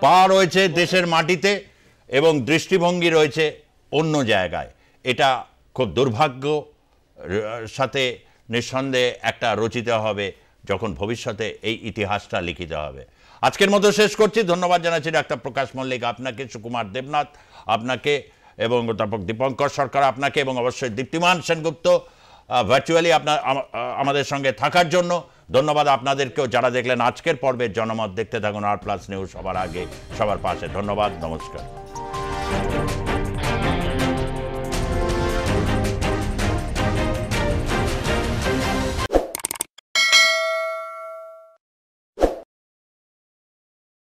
পা রয়েছে দেশের মাটিতে এবং দৃষ্টিভঙ্গি রয়েছে অন্য জায়গায়। এটা খুব দুর্ভাগ্য সাথে নিঃসন্দেহে একটা রচিত হবে যখন ভবিষ্যতে এই ইতিহাসটা লিখিত হবে। আজকের মতো শেষ করছি। ধন্যবাদ জানাচ্ছি ডাক্তার প্রকাশ মল্লিক আপনাকে, সুকুমার দেবনাথ আপনাকে, এবং অধ্যাপক দীপঙ্কর সরকার আপনাকে, এবং অবশ্যই দীপ্তিমান সেনগুপ্ত ভার্চুয়ালি আমাদের সঙ্গে থাকার জন্য ধন্যবাদ। আপনাদেরকেও যারা দেখলেন আজকের পর্বের জনমত, দেখতে থাকুন আর প্লাস নিউজ, সবার আগে সবার পাশে। ধন্যবাদ, নমস্কার।